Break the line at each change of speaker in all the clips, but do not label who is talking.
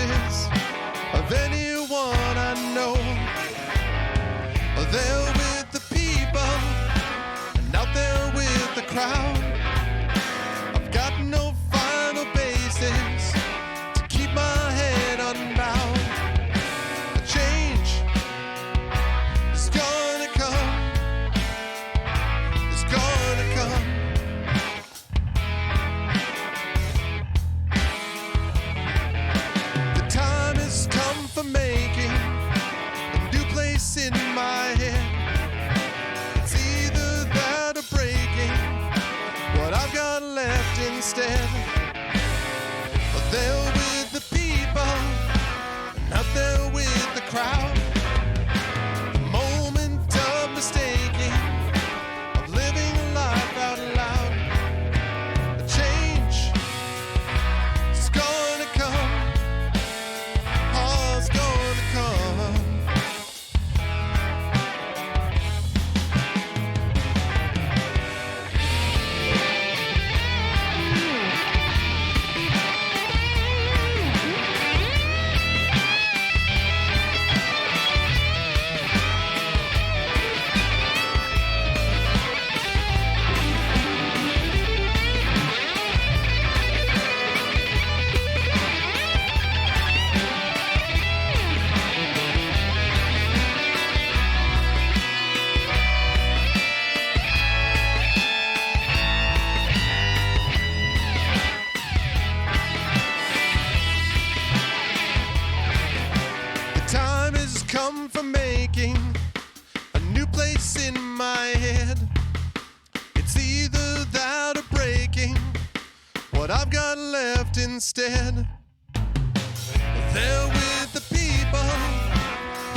faces of anyone I know. There with the people and out there with the crowd. I've got no final basis to keep my head unbowed. A change is gonna come. It's gonna come. The time has come for making a new place in my head. It's either that or breaking what I've got left instead. But there with the people and out there with the crowd. The moment of mistaking, of living life out loud. A change is gonna come. Oh, it's gonna come. Time has come for making a new place in my head. It's either that or breaking what I've got left instead. There with the people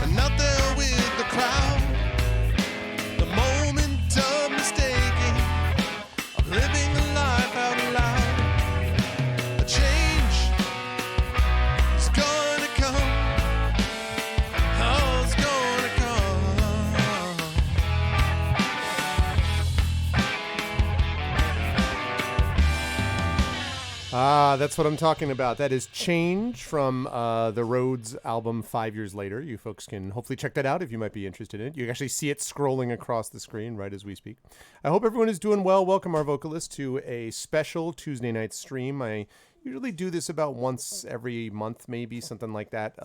and out there with the crowd. The moment of mistaking, of living a life out loud. A change is gonna come. Oh, it's gonna come. That's what I'm talking about. That is Change from the Rhodes album 5 years later. You folks can hopefully check that out if you might be interested in it. You can actually see it scrolling across the screen right as we speak. I hope everyone is doing well. Welcome, Arvocalists, to a special Tuesday night stream. I usually do this about once every month, maybe, something like that,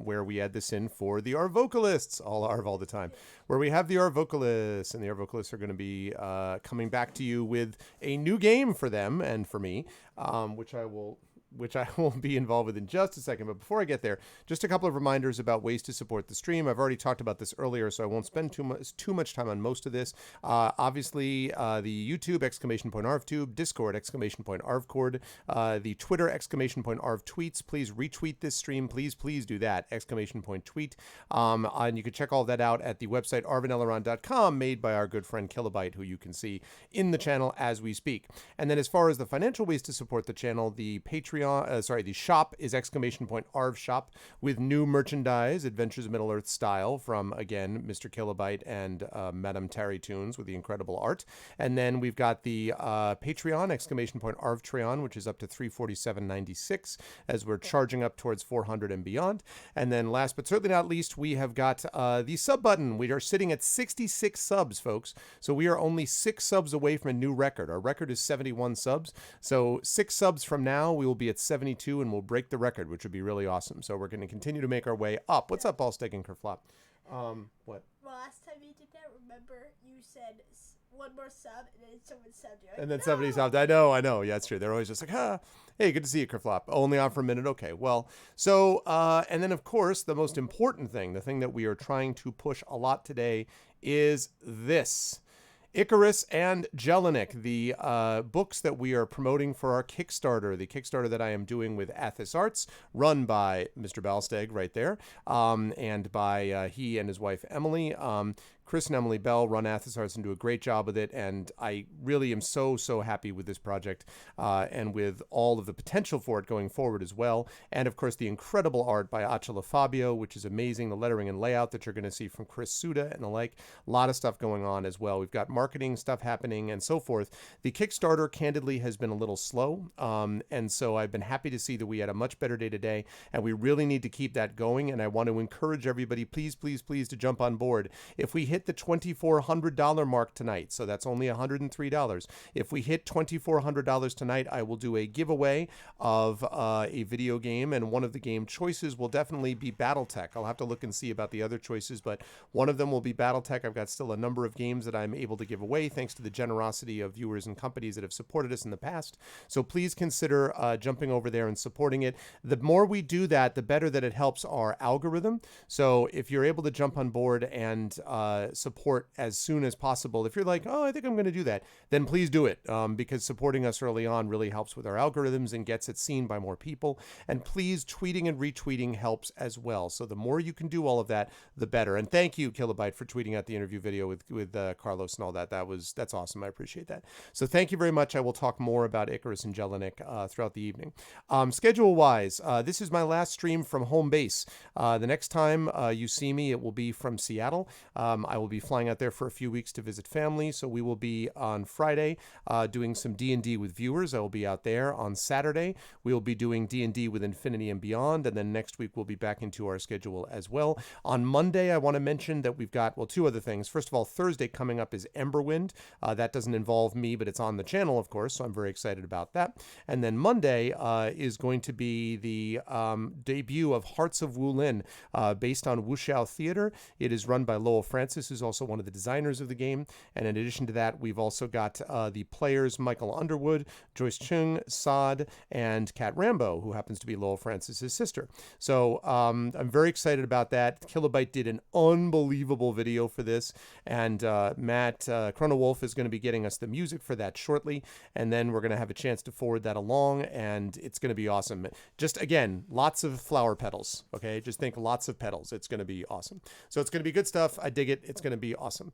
where we add this in for the Arvocalists, all Arv all the time, where we have the Arvocalists, and the Arvocalists are going to be coming back to you with a new game for them and for me, which I will be involved with in just a second. But before I get there, just a couple of reminders about ways to support the stream. I've already talked about this earlier, so I won't spend too much time on most of this. Obviously, the YouTube, !ArvTube, Discord, !ArvCord, the Twitter, !ArvTweets. Please retweet this stream. Please do that, !tweet. And you can check all that out at the website arvaneleron.com, made by our good friend Kilobyte, who you can see in the channel as we speak. And then as far as the financial ways to support the channel, the Patreon, the shop is !Arv Shop, with new merchandise, Adventures of Middle-earth style, from, again, Mr. Kilobyte and Madame Terry Tunes, with the incredible art. And then we've got the Patreon, !Arvtreon, which is up to $347.96, as we're charging up towards 400 and beyond. And then last but certainly not least, we have got the sub button. We are sitting at 66 subs, folks. So we are only 6 subs away from a new record. Our record is 71 subs. So 6 subs from now, we will be at 72 and we'll break the record, which would be really awesome. So we're going to continue to make our way up. What's up, Ballsteak and Kerflop? What?
Well, last time you did that, remember, you said one more sub, and then someone subbed you.
And then somebody subbed. I know. Yeah, it's true. They're always just like, hey, good to see you, Kerflop. Only on for a minute. Okay, well, so, and then, of course, the most important thing, the thing that we are trying to push a lot today is this. Icarus and Jelinek, the books that we are promoting for our Kickstarter, the Kickstarter that I am doing with Athos Arts, run by Mr. Balsteg right there, and by he and his wife Emily. Chris and Emily Bell run Athos and do a great job with it, and I really am so happy with this project and with all of the potential for it going forward as well. And of course, the incredible art by Acela Fabio, which is amazing. The lettering and layout that you're going to see from Chris Suda and the like. A lot of stuff going on as well. We've got marketing stuff happening and so forth. The Kickstarter, candidly, has been a little slow, and so I've been happy to see that we had a much better day today, and we really need to keep that going. And I want to encourage everybody, please to jump on board. If we hit the $2,400 mark tonight, so that's only $103. If we hit $2,400 tonight, I will do a giveaway of a video game, and one of the game choices will definitely be BattleTech. I'll have to look and see about the other choices, but one of them will be BattleTech. I've got still a number of games that I'm able to give away thanks to the generosity of viewers and companies that have supported us in the past. So please consider jumping over there and supporting it. The more we do that, the better that it helps our algorithm. So if you're able to jump on board and support as soon as possible, if you're like, oh, I think I'm going to do that, then please do it, because supporting us early on really helps with our algorithms and gets it seen by more people. And please, tweeting and retweeting helps as well. So the more you can do all of that, the better. And thank you, Kilobyte, for tweeting out the interview video with Carlos and all that. That's awesome. I appreciate that. So thank you very much. I will talk more about Icarus and Jelinek throughout the evening. Schedule-wise, this is my last stream from home base. The next time you see me, it will be from Seattle. I will be flying out there for a few weeks to visit family. So we will be on Friday doing some D&D with viewers. I will be out there. On Saturday, we will be doing D&D with Infinity and Beyond. And then next week, we'll be back into our schedule as well. On Monday, I want to mention that we've got, well, two other things. First of all, Thursday coming up is Emberwind. That doesn't involve me, but it's on the channel, of course. So I'm very excited about that. And then Monday is going to be the debut of Hearts of Wulin, based on Wuxiao Theater. It is run by Lowell Francis, who's also one of the designers of the game. And in addition to that, we've also got the players Michael Underwood, Joyce Chung, Saad, and Kat Rambo, who happens to be Lowell Francis's sister. So I'm very excited about that. Kilobyte did an unbelievable video for this, and Matt Chrono Wolf is going to be getting us the music for that shortly, and then we're going to have a chance to forward that along, and it's going to be awesome. Just, again, lots of flower petals, okay? Just think lots of petals. It's going to be awesome. So it's going to be good stuff. I dig it. It's going to be awesome.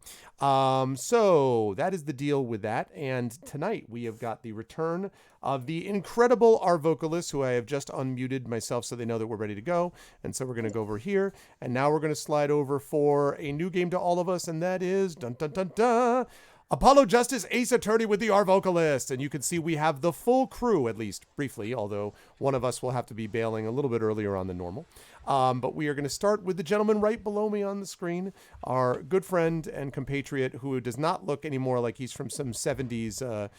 So that is the deal with that, and tonight we have got the return of the incredible Arvocalists, who I have just unmuted myself so they know that we're ready to go. And so we're going to go over here, and now we're going to slide over for a new game to all of us, and that is dun dun dun dun, Apollo Justice Ace Attorney with the Arvocalists. And you can see we have the full crew, at least briefly, although one of us will have to be bailing a little bit earlier on than normal. But we are going to start with the gentleman right below me on the screen, our good friend and compatriot, who does not look anymore like he's from some 70s,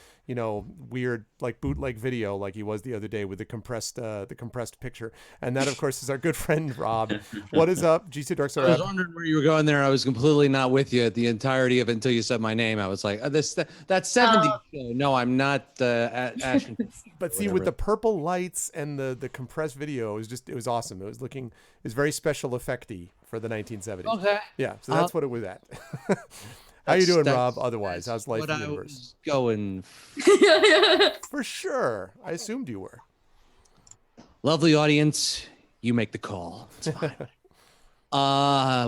weird, like bootleg video like he was the other day with the compressed picture. And that, of course, is our good friend, Rob. What is up, GC Dark Star?
I was wondering where you were going there. I was completely not with you at the entirety of it until you said my name. I was like, that's 70s show. No, I'm not Ashton.
But see, with the purple lights and the compressed video, it was awesome. It was very special effecty for the 1970s.
Okay.
Yeah, so that's what it was at. How you doing, Rob? Otherwise, how's life in the universe?
Going.
For sure. I assumed you were.
Lovely audience, you make the call. It's fine.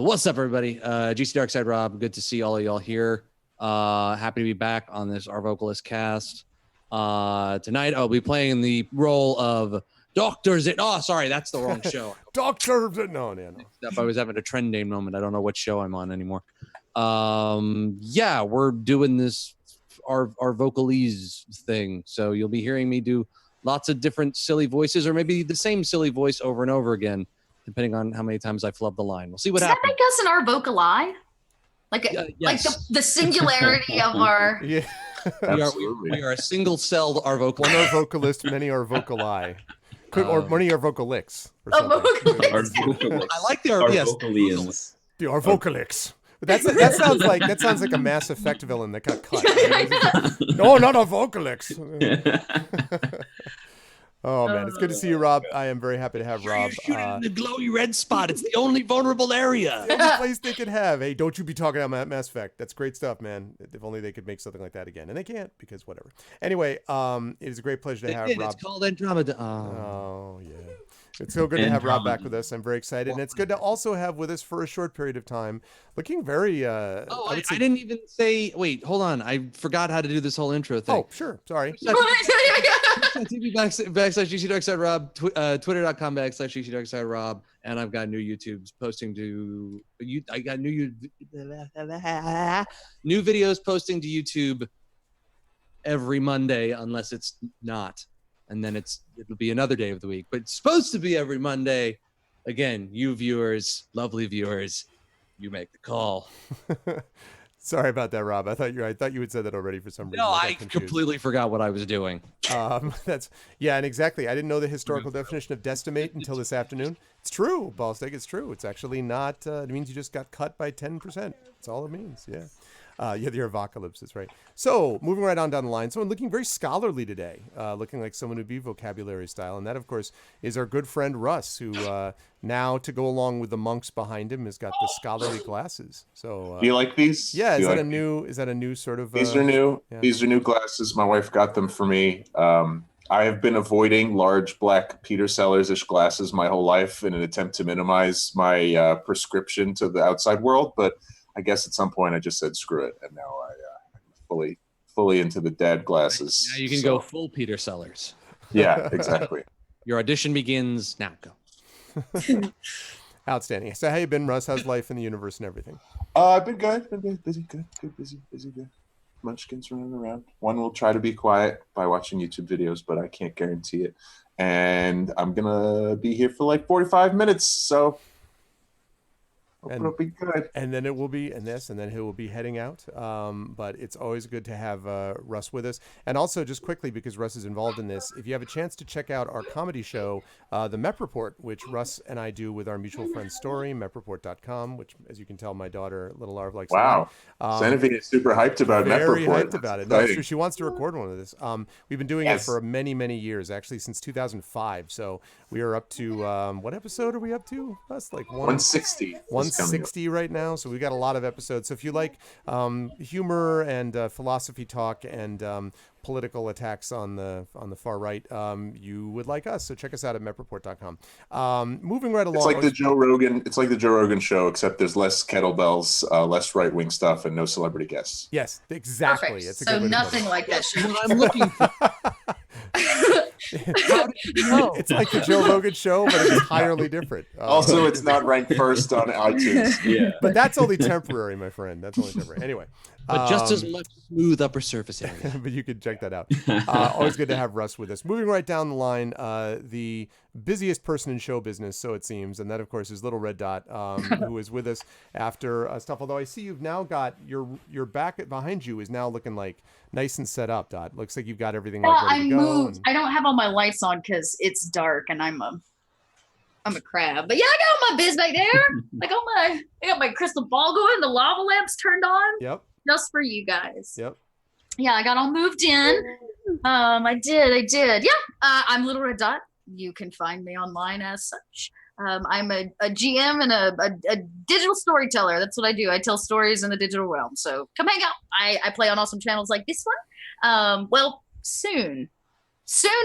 What's up, everybody? GC Darkside Rob. Good to see all of y'all here. Happy to be back on this Arvocalist cast. Tonight, I'll be playing the role of Dr. Zit. Oh, sorry, that's the wrong show.
Dr. Zit. No.
I was having a trend name moment. I don't know what show I'm on anymore. Yeah, we're doing this our vocalese thing. So you'll be hearing me do lots of different silly voices, or maybe the same silly voice over and over again, depending on how many times I flub the line. We'll see what happens.
Does that make us an Arvocali?
Yes.
Like the singularity of our.
Yeah.
We are a single-celled Arvocalist.
One Arvocalist, many Arvocali. Or many Arvocalicks.
I
like the
Arvocalians.
The Arvocalix. But that sounds like a Mass Effect villain that got cut. No, not Arvocalix. Oh man, it's good to see you, Rob. I am very happy to have Rob.
You're shooting in the glowy red spot. It's the only vulnerable area.
The only place they could have. Hey, don't you be talking about Mass Effect. That's great stuff, man. If only they could make something like that again, and they can't because whatever. Anyway, it is a great pleasure to have Rob.
It's called Andromeda.
Oh yeah. It's so good to
And
have Rob back
drama.
with us. I'm very excited. And it's good to also have with us for a short period of time, looking very,
Oh,
I would say,
I didn't even say. Wait, hold on. I forgot how to do this whole intro thing.
oh, sure. Sorry.
TV backslash GCDarkSideRob, Twitter.com/backslash GCDarkSideRob, and I've got new YouTube's posting to you. I got new videos posting to YouTube every Monday, unless it's not, and then it'll be another day of the week. But it's supposed to be every Monday. Again, you viewers, lovely viewers, you make the call.
Sorry about that, Rob. I thought you had said that already for some reason.
No,
got
I
confused.
completely forgot what I was doing.
And exactly. I didn't know the historical definition of decimate until this afternoon. It's true, Ballstick. It's true. It's actually not. It means you just got cut by 10%. That's all it means. Yeah. The Arvocalists, that's right. So, moving right on down the line. Someone looking very scholarly today, looking like someone who'd be vocabulary style. And that, of course, is our good friend Russ, who now, to go along with the monks behind him, has got the scholarly glasses. So,
Do you like these?
yeah,
Do
is
you
that
like
a new sort of?
These are new.
Yeah.
These are new glasses. My wife got them for me. I have been avoiding large black Peter Sellers-ish glasses my whole life in an attempt to minimize my prescription to the outside world, but I guess at some point I just said screw it, and now I'm fully into the dad glasses.
Now you can go full Peter Sellers.
Yeah, exactly.
Your audition begins now. Go.
Outstanding. So, how you been, Russ? How's life in the universe and everything?
I've been good. Been good. Busy. Good. Busy. Good. Munchkins running around. One will try to be quiet by watching YouTube videos, but I can't guarantee it. And I'm gonna be here for like 45 minutes, so. It'll be good.
And then it will be, and then he will be heading out. But it's always good to have Russ with us. And also, just quickly, because Russ is involved in this, if you have a chance to check out our comedy show, The Mep Report, which Russ and I do with our mutual friend Story, mepreport.com, which, as you can tell, my daughter, Little Arv, likes.
Wow. Xenophine is super hyped about Mep
Very
Report.
hyped about it. No, it's true. She wants to record one of this. We've been doing it for many, many years, actually, since 2005. So we are up to, what episode are we up to? That's like
160.
160 right now, so we've got a lot of episodes. So if you like humor and philosophy talk and political attacks on the far right, you would like us. So check us out at mepreport.com. Moving right along.
It's like the Joe Rogan show, except there's less kettlebells, less right wing stuff, and no celebrity guests.
Yes, exactly.
Perfect.
It's a
So
good way to put
nothing
it.
like that should
What I'm looking for. How did you know?
It's like the Joe Rogan show, but entirely different.
Also, it's not ranked first on iTunes.
Yeah.
But that's only temporary, my friend. That's only temporary. Anyway.
But just as much smooth upper surface area.
But you can check that out. Always good to have Russ with us. Moving right down the line, the busiest person in show business, so it seems, and that, of course, is Little Red Dot, who is with us after stuff. Although I see you've now got your back behind you is now looking like nice and set up, Dot. Looks like you've got everything like ready
I
to go.
moved. I don't have all my lights on because it's dark and I'm a crab. But yeah, I got all my biz back there. I got my crystal ball going. The lava lamps turned on.
Yep.
Just for you guys.
Yep.
Yeah, I got all moved in. I did. Yeah. I'm Little Red Dot. You can find me online as such. I'm a GM and a digital storyteller. That's what I do. I tell stories in the digital realm. So come hang out. I play on awesome channels like this one. Well, soon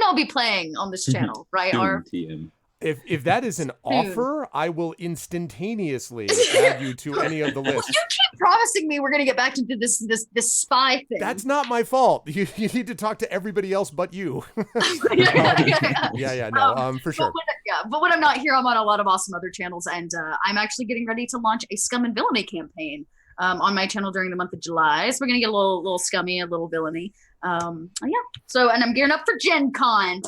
I'll be playing on this channel, right?
TM.
If that is an offer, I will instantaneously add you to any of the lists.
You keep promising me we're gonna get back into this spy thing.
That's not my fault. You need to talk to everybody else but you. Yeah. No, for sure.
But when I'm not here, I'm on a lot of awesome other channels, and I'm actually getting ready to launch a Scum and Villainy campaign on my channel during the month of July. So we're gonna get a little scummy, a little villainy. So, and I'm gearing up for Gen Con.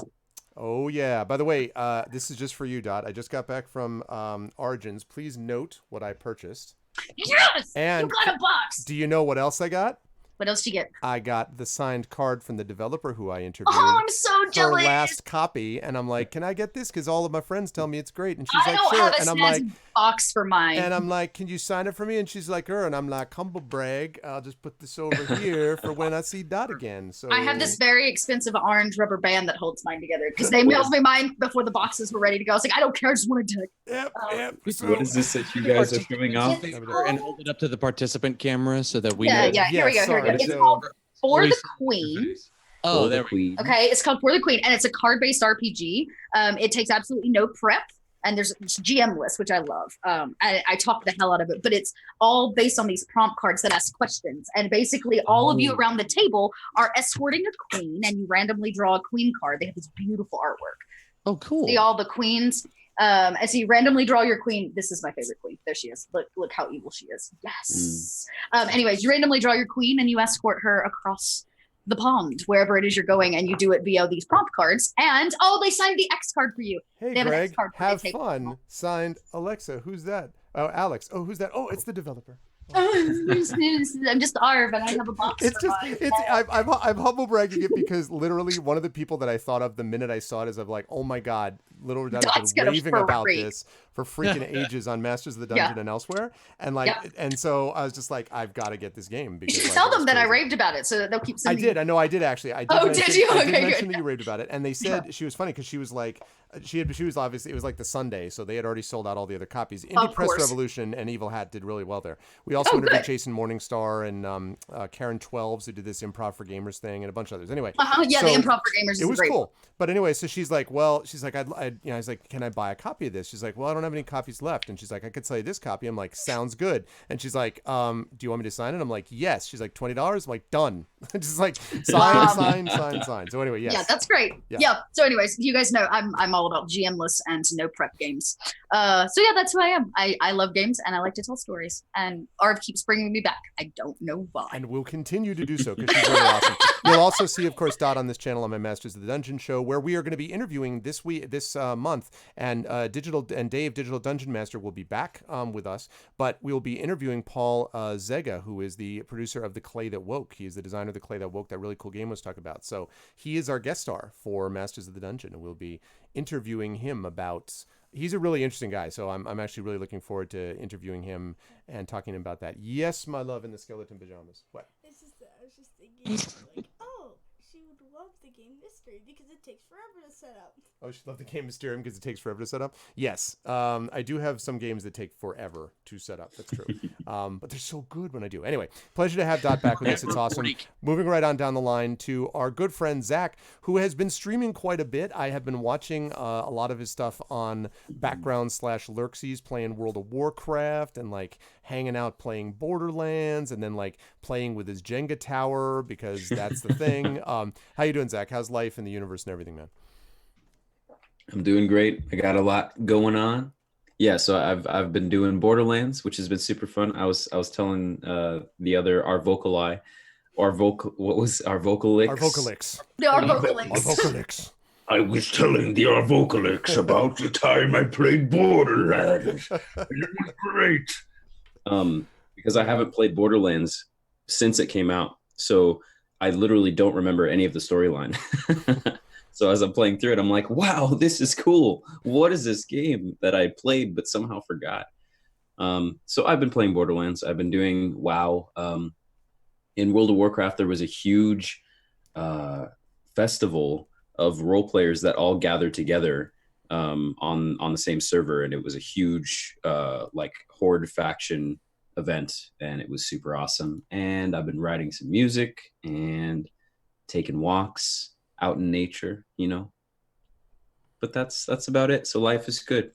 Oh, yeah. By the way, this is just for you, Dot. I just got back from Origins. Please note what I purchased.
Yes!
And
you got a box!
Do you know what else I got?
What else did you get?
I got the signed card from the developer who I interviewed.
Oh, I'm so jealous.
Her last copy, and I'm like, can I get this? Because all of my friends tell me it's great. And she's
I
like,
don't
sure.
have a
And I'm
snazzy
like,
box for mine.
and I'm like, can you sign it for me? And she's like, and I'm like, humble brag. I'll just put this over here for when I see Dot again. So
I have this very expensive orange rubber band that holds mine together because they mailed me mine before the boxes were ready to go. I was like, I don't care, I just want to do it.
Yep.
What is this that you guys are showing off?
And hold it up to the participant camera so that we
Yeah,
know.
yeah. Here we go.
sorry.
It's
So-
called For the
Voice-
Queen.
Oh,
For
there
the Queen.
Okay, it's called For the Queen, and it's a card-based RPG. It takes absolutely no prep, and there's GM list, which I love. I talk the hell out of it, but it's all based on these prompt cards that ask questions, and basically all of you around the table are escorting a queen, and you randomly draw a queen card. They have this beautiful artwork.
Oh, cool.
See all the queens. As you randomly draw your queen, this is my favorite queen. There she is. Look how evil she is. Yes. Anyways, you randomly draw your queen and you escort her across the pond, wherever it is you're going, and you do it via these prompt cards. And they signed the X card for you.
Hey,
They have an
Greg,
X card for
have
they take.
fun. Signed, Alexa. Who's that? Oh, Alex. Oh, who's that? Oh, it's the developer.
I'm just Arv, and I have a box.
It's
for
just,
mine.
it's, I'm humble bragging it because literally one of the people that I thought of the minute I saw it is of like, oh my God, Little Red
Dot's
has been
gonna
raving about
freak.
this for freaking ages on Masters of the Dungeon and elsewhere. And like, and so I was just like, I've got to get this game. Because,
You should
like,
tell
it's
them that I
crazy.
raved about it, so that they'll keep
I
sending.
did. I know I did actually. I did
Oh,
mention,
did you?
I did
Okay,
mention
good.
that you raved about it. And they said she was funny because she was like, she was obviously, it was like the Sunday, so they had already sold out all the other copies. Indie Press
course.
Revolution and Evil Hat did really well there. We also interviewed
good.
Jason Morningstar and Karen Twelves, who did this Improv for Gamers thing, and a bunch of others. Anyway,
Yeah,
so
the Improv for Gamers is
it was
great.
cool. But anyway, so she's like, well, she's like, I was like, can I buy a copy of this? She's like, well, I don't have any copies left. And she's like, I could sell you this copy. I'm like, sounds good. And she's like, do you want me to sign it? I'm like, yes. She's like, $20. I'm like, done. Just like sign. So anyway, yes.
Yeah, that's great.
Yeah.
Yeah. So, anyways, you guys know I'm all about GM-less and no prep games. So yeah, that's who I am. I love games and I like to tell stories. And Arv keeps bringing me back. I don't know why.
And we'll continue to do so because she's really awesome. You'll also see, of course, Dot on this channel on my Masters of the Dungeon show, where we are going to be interviewing this month, and Digital Dungeon Master will be back with us, but we will be interviewing Paul Zega, who is the producer of The Clay That Woke. He is the designer of The Clay That Woke, that really cool game I was talking about. So he is our guest star for Masters of the Dungeon, and we'll be interviewing him about. He's a really interesting guy, so I'm actually really looking forward to interviewing him and talking about that. Yes, my love in the skeleton pajamas. What?
It's just that I was just thinking, like, oh, she would love the game Mystery because it takes forever to set up.
Oh, she loved the game Mysterium because it takes forever to set up? Yes. I do have some games that take forever to set up. That's true. But they're so good when I do. Anyway, pleasure to have Dot back with us. It's awesome. Moving right on down the line to our good friend Zach, who has been streaming quite a bit. I have been watching a lot of his stuff on background/lurksies, playing World of Warcraft and like hanging out playing Borderlands and then like playing with his Jenga tower because that's the thing. How you doing, Zach? How's life in the universe and everything, man?
I'm doing great. I got a lot going on. Yeah, so I've been doing Borderlands, which has been super fun. I was telling the other Arvocalist.
The Arvocalists.
Arvocalists.
I was telling the Arvocalists about the time I played Borderlands. And it was great.
Because I haven't played Borderlands since it came out. So I literally don't remember any of the storyline. So as I'm playing through it, I'm like, wow, this is cool. What is this game that I played but somehow forgot? So I've been playing Borderlands. I've been doing WoW. In World of Warcraft, there was a huge festival of role players that all gathered together on the same server. And it was a huge like Horde faction event. And it was super awesome. And I've been writing some music and taking walks out in nature, you know, but that's about it. So life is good.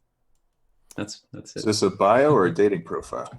That's it.
Is this a bio or a dating profile?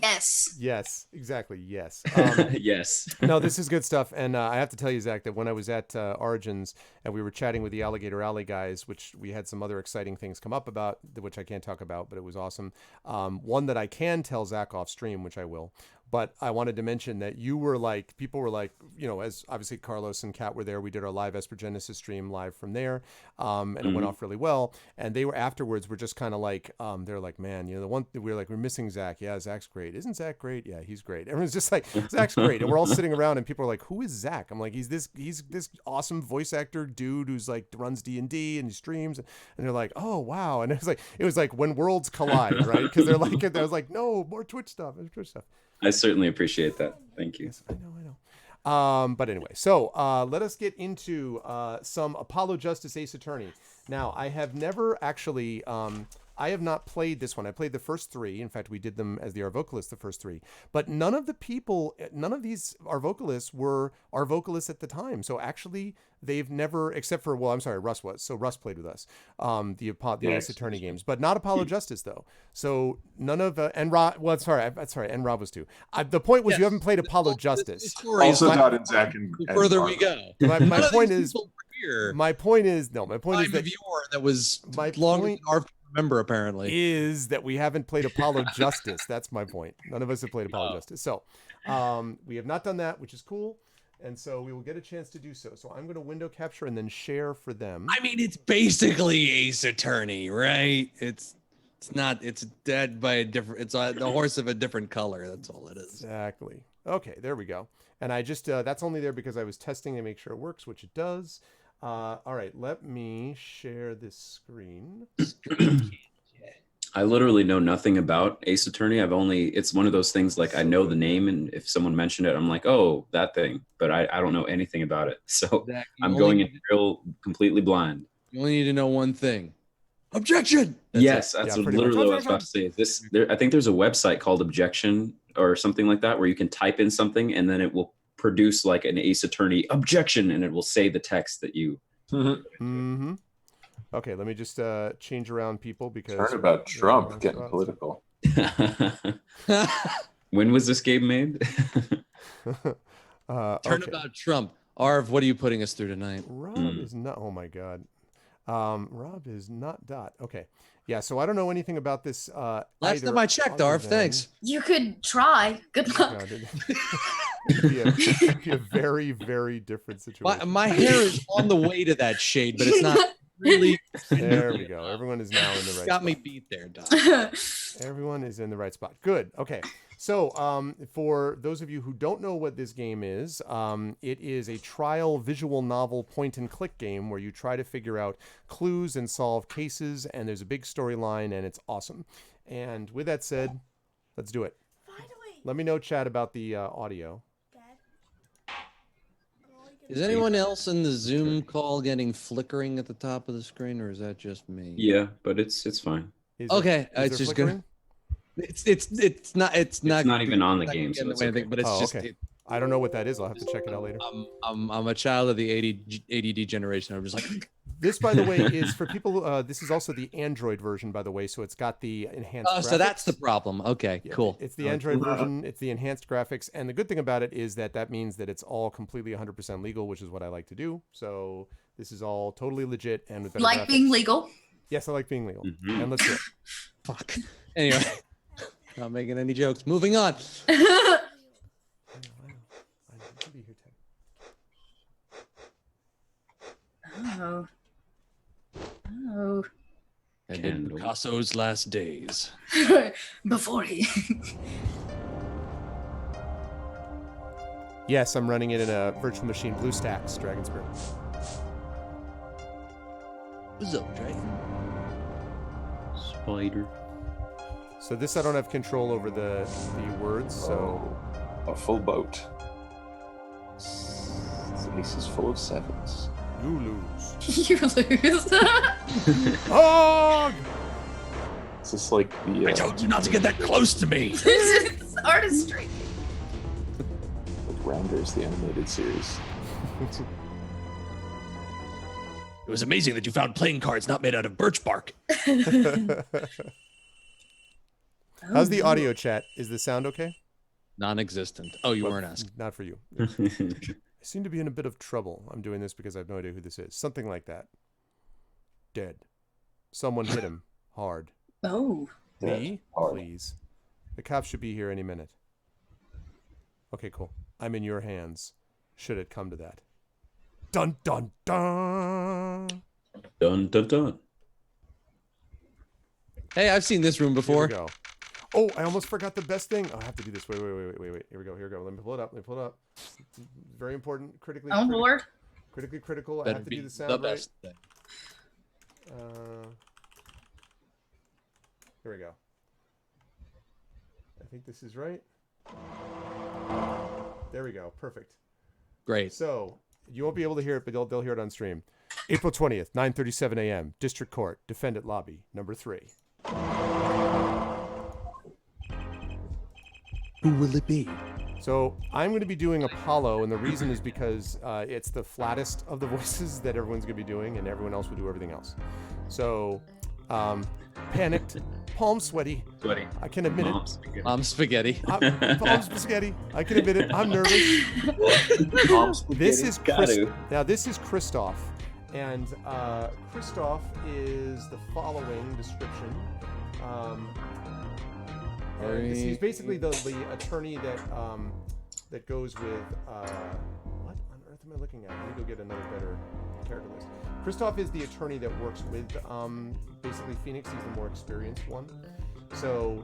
Yes.
Yes, exactly. Yes.
Yes.
No, this is good stuff. And I have to tell you, Zach, that when I was at Origins and we were chatting with the Alligator Alley guys, which we had some other exciting things come up about, which I can't talk about, but it was awesome. One that I can tell Zach off stream, which I will. But I wanted to mention that you were like, people were like, you know, as obviously Carlos and Kat were there, we did our live Esper Genesis stream live from there. And it went off really well. And they were afterwards, were just kind of like, they're like, man, you know, the one, we were like, we're missing Zach. Yeah, Zach's great. Isn't Zach great? Yeah, he's great. Everyone's just like, Zach's great. And we're all sitting around and people are like, who is Zach? I'm like, he's this awesome voice actor dude who's like runs D&D and he streams. And they're like, oh, wow. And it was like when worlds collide, right? Because they're like, I was like, no, more Twitch stuff.
I certainly appreciate that. Thank you.
Yes, I know. But anyway, so let us get into some Apollo Justice Ace Attorney. Now, I have never actually I have not played this one. I played the first 3. In fact, we did them as the Arvocalists, the first 3. But none of these Arvocalists were Arvocalists at the time. So actually, they've never, except for, well, I'm sorry, Russ was. So Russ played with us, the Ace Attorney games, but not Apollo Justice though. So none of and Rob. Well, sorry, and Rob was too. The point was you haven't played Apollo Justice.
Also, Dot and Zach and
further
Mark.
we go.
My point is.
My
point is that
a viewer that was longer than Arv can remember apparently
is that we haven't played Apollo Justice. That's my point. None of us have played Apollo Justice. So we have not done that, which is cool. And so we will get a chance to do so. So I'm going to window capture and then share for them.
I mean, it's basically Ace Attorney, right? It's dead by a different, it's the horse of a different color. That's all it is.
Exactly. Okay, there we go. And I just, that's only there because I was testing to make sure it works, which it does. All right, let me share this screen.
I literally know nothing about Ace Attorney. It's one of those things like I know the name, and if someone mentioned it, I'm like, oh, that thing. But I don't know anything about it. So I'm going in real completely blind.
You only need to know one thing. Objection!
That's literally what I was about to say. I think there's a website called Objection or something like that where you can type in something and then it will produce like an Ace Attorney objection and it will say the text that you.
Mm-hmm. Okay, let me just change around people because.
Turn about Trump getting political.
When was this game made?
Turn about Trump. Arv, what are you putting us through tonight?
Rob is not. Oh my God. Rob is not Dot. Okay. Yeah, so I don't know anything about this.
Last time I checked, Arv, thanks.
You could try. Good luck.
It'd be a very, very different situation.
My hair is on the way to that shade, but it's not really.
There we go. Everyone is now in the right
Got
spot.
me beat there, Doc.
Everyone is in the right spot. Good. Okay. So for those of you who don't know what this game is, it is a trial visual novel point and click game where you try to figure out clues and solve cases, and there's a big storyline, and it's awesome. And with that said, let's do it.
Finally.
Let me know, chat, about the audio.
Dad.
Is anyone else in the Zoom call getting flickering at the top of the screen, or is that just me?
Yeah, but it's fine.
Okay, it's just
flickering?
good. It's not
even on the game, so it's okay.
But it's just.
Okay. I don't know what that is. I'll have to check it out later.
I'm a child of the ADD generation. I'm just like.
This, by the way, is for people. This is also the Android version, by the way. So it's got the enhanced.
Oh,
graphics.
So that's the problem. Okay,
Yeah,
cool.
It's the Android version. It's the enhanced graphics, and the good thing about it is that means that it's all completely 100% legal, which is what I like to do. So this is all totally legit and with better
Like
graphics.
being legal.
Yes, I like being legal.
Mhm.
And let's do it.
Fuck. Anyway, not making any jokes. Moving on.
I can be here, Ted.
Oh. Oh.
And in Picasso's last days.
Before he.
Yes, I'm running it in a virtual machine, BlueStacks, Dragon Spirit.
What's up, Dragon?
Spider.
So this I don't have control over the words, so
A full boat. The ace is full of sevens.
you lose.
You lose.
Oh!
Is this like the
I told you not to get that close to me.
It's artistry.
like Rounders, the animated series?
It was amazing that you found playing cards not made out of birch bark.
How's the audio, chat? Is the sound okay?
Non-existent. Oh, you weren't asking.
Not for you. I seem to be in a bit of trouble. I'm doing this because I have no idea who this is. Something like that. Dead. Someone hit him hard.
Oh.
Me?
Hard.
Please. The cops should be here any minute. Okay, cool. I'm in your hands. Should it come to that. Dun dun dun.
Dun dun dun.
Hey, I've seen this room
Here
before.
we go. Oh, I almost forgot the best thing. Oh, I have to do this. Wait. Here we go. Let me pull it up. It's very important. Critically.
Oh, Lord.
Critically critical. I
Better
have to
be
do the sound right.
best thing.
Here we go. I think this is right. There we go. Perfect.
Great.
So you won't be able to hear it, but they'll hear it on stream. April 20th, 9:37 a.m. District Court, Defendant Lobby, number 3.
Who will it be?
So I'm going to be doing Apollo, and the reason is because it's the flattest of the voices that everyone's going to be doing, and everyone else will do everything else. So, panicked, palm sweaty.
Sweaty.
I can admit
Mom spaghetti.
Palm spaghetti. I can admit it. I'm nervous. This is this is Christoph, and Christoph is the following description. He's basically the attorney that goes with what on earth am I looking at? Let me go get another better character list. Christoph is the attorney that works with basically Phoenix. He's the more experienced one. So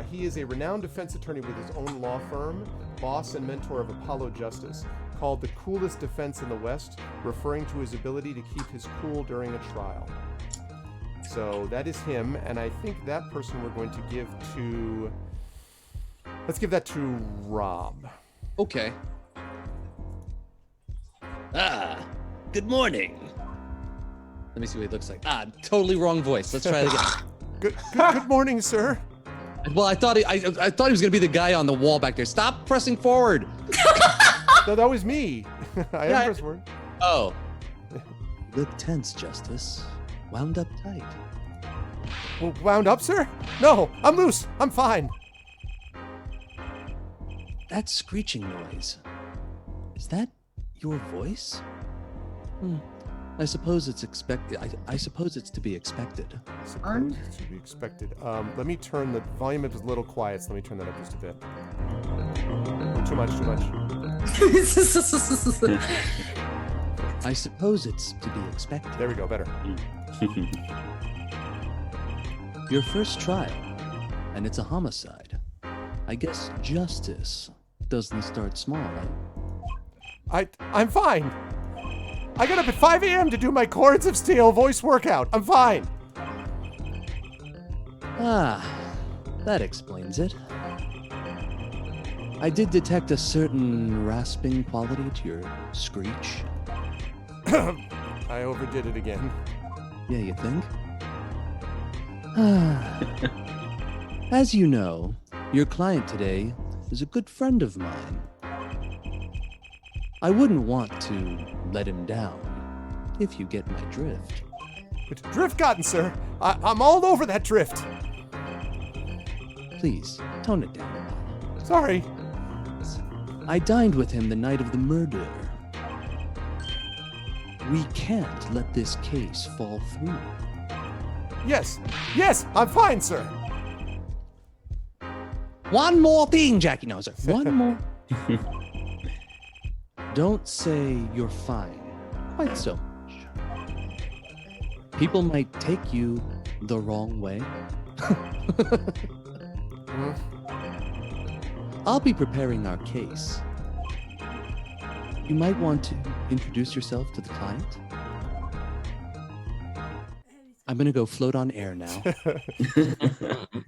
he is a renowned defense attorney with his own law firm, boss and mentor of Apollo Justice, called the coolest defense in the West, referring to his ability to keep his cool during a trial. So that is him, and I think that person we're going to give to... Let's give that to Rob.
Okay. Good morning. Let me see what he looks like. Totally wrong voice. Let's try it again.
Good morning, sir.
Well, I thought he was gonna be the guy on the wall back there. Stop pressing forward.
No, that was me. I am pressing forward.
Oh. Look tense, Justice. Wound up tight.
Well, wound up, sir? No, I'm loose. I'm fine.
That screeching noise. Is that your voice? I suppose it's expected. I suppose it's to be expected.
Suppose it's to be expected. Let me turn the volume up a little quiet, so let me turn that up just a bit. Too much.
I suppose it's to be expected.
There we go, better.
Your first trial, and it's a homicide. I guess justice doesn't start small, right?
I'm fine. I got up at 5 a.m. to do my Chords of Steel voice workout. I'm fine.
That explains it. I did detect a certain rasping quality to your screech.
I overdid it again.
Yeah, you think? As you know, your client today is a good friend of mine. I wouldn't want to let him down, if you get my drift.
Drift gotten, sir. I'm all over that drift.
Please, tone it down.
Sorry.
I dined with him the night of the murder. We can't let this case fall through.
Yes, I'm fine, sir.
One more thing, Jackie Noser. One more. Don't say you're fine quite so much. People might take you the wrong way. I'll be preparing our case. You might want to introduce yourself to the client. I'm gonna go float on air now.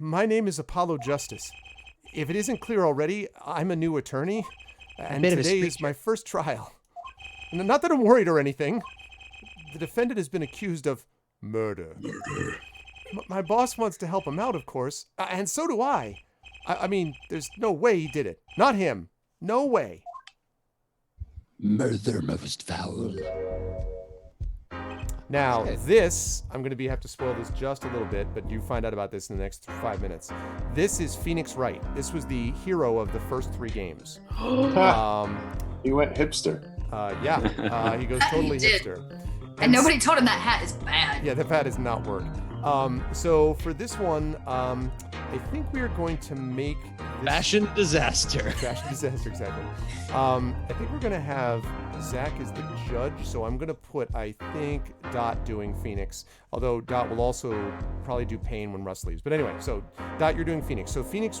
My name is Apollo Justice. If it isn't clear already, I'm a new attorney, and today is my first trial. And not that I'm worried or anything. The defendant has been accused of murder. My boss wants to help him out, of course, and so do I. I mean, there's no way he did it. Not him. No way.
Murder most foul.
Now, this, I'm going to have to spoil this just a little bit, but you find out about this in the next 5 minutes. This is Phoenix Wright. This was the hero of the first 3 games.
He went hipster.
Yeah, he goes totally hipster.
And nobody told him that hat is bad.
Yeah, the hat does not work. So for this one, I think we are going to make this...
Fashion disaster.
Fashion disaster, exactly. I think we're going to have Zach as the judge, so I'm going to put, I think, Dot doing Phoenix, although Dot will also probably do Pain when Russ leaves. But anyway, so Dot, you're doing Phoenix. So Phoenix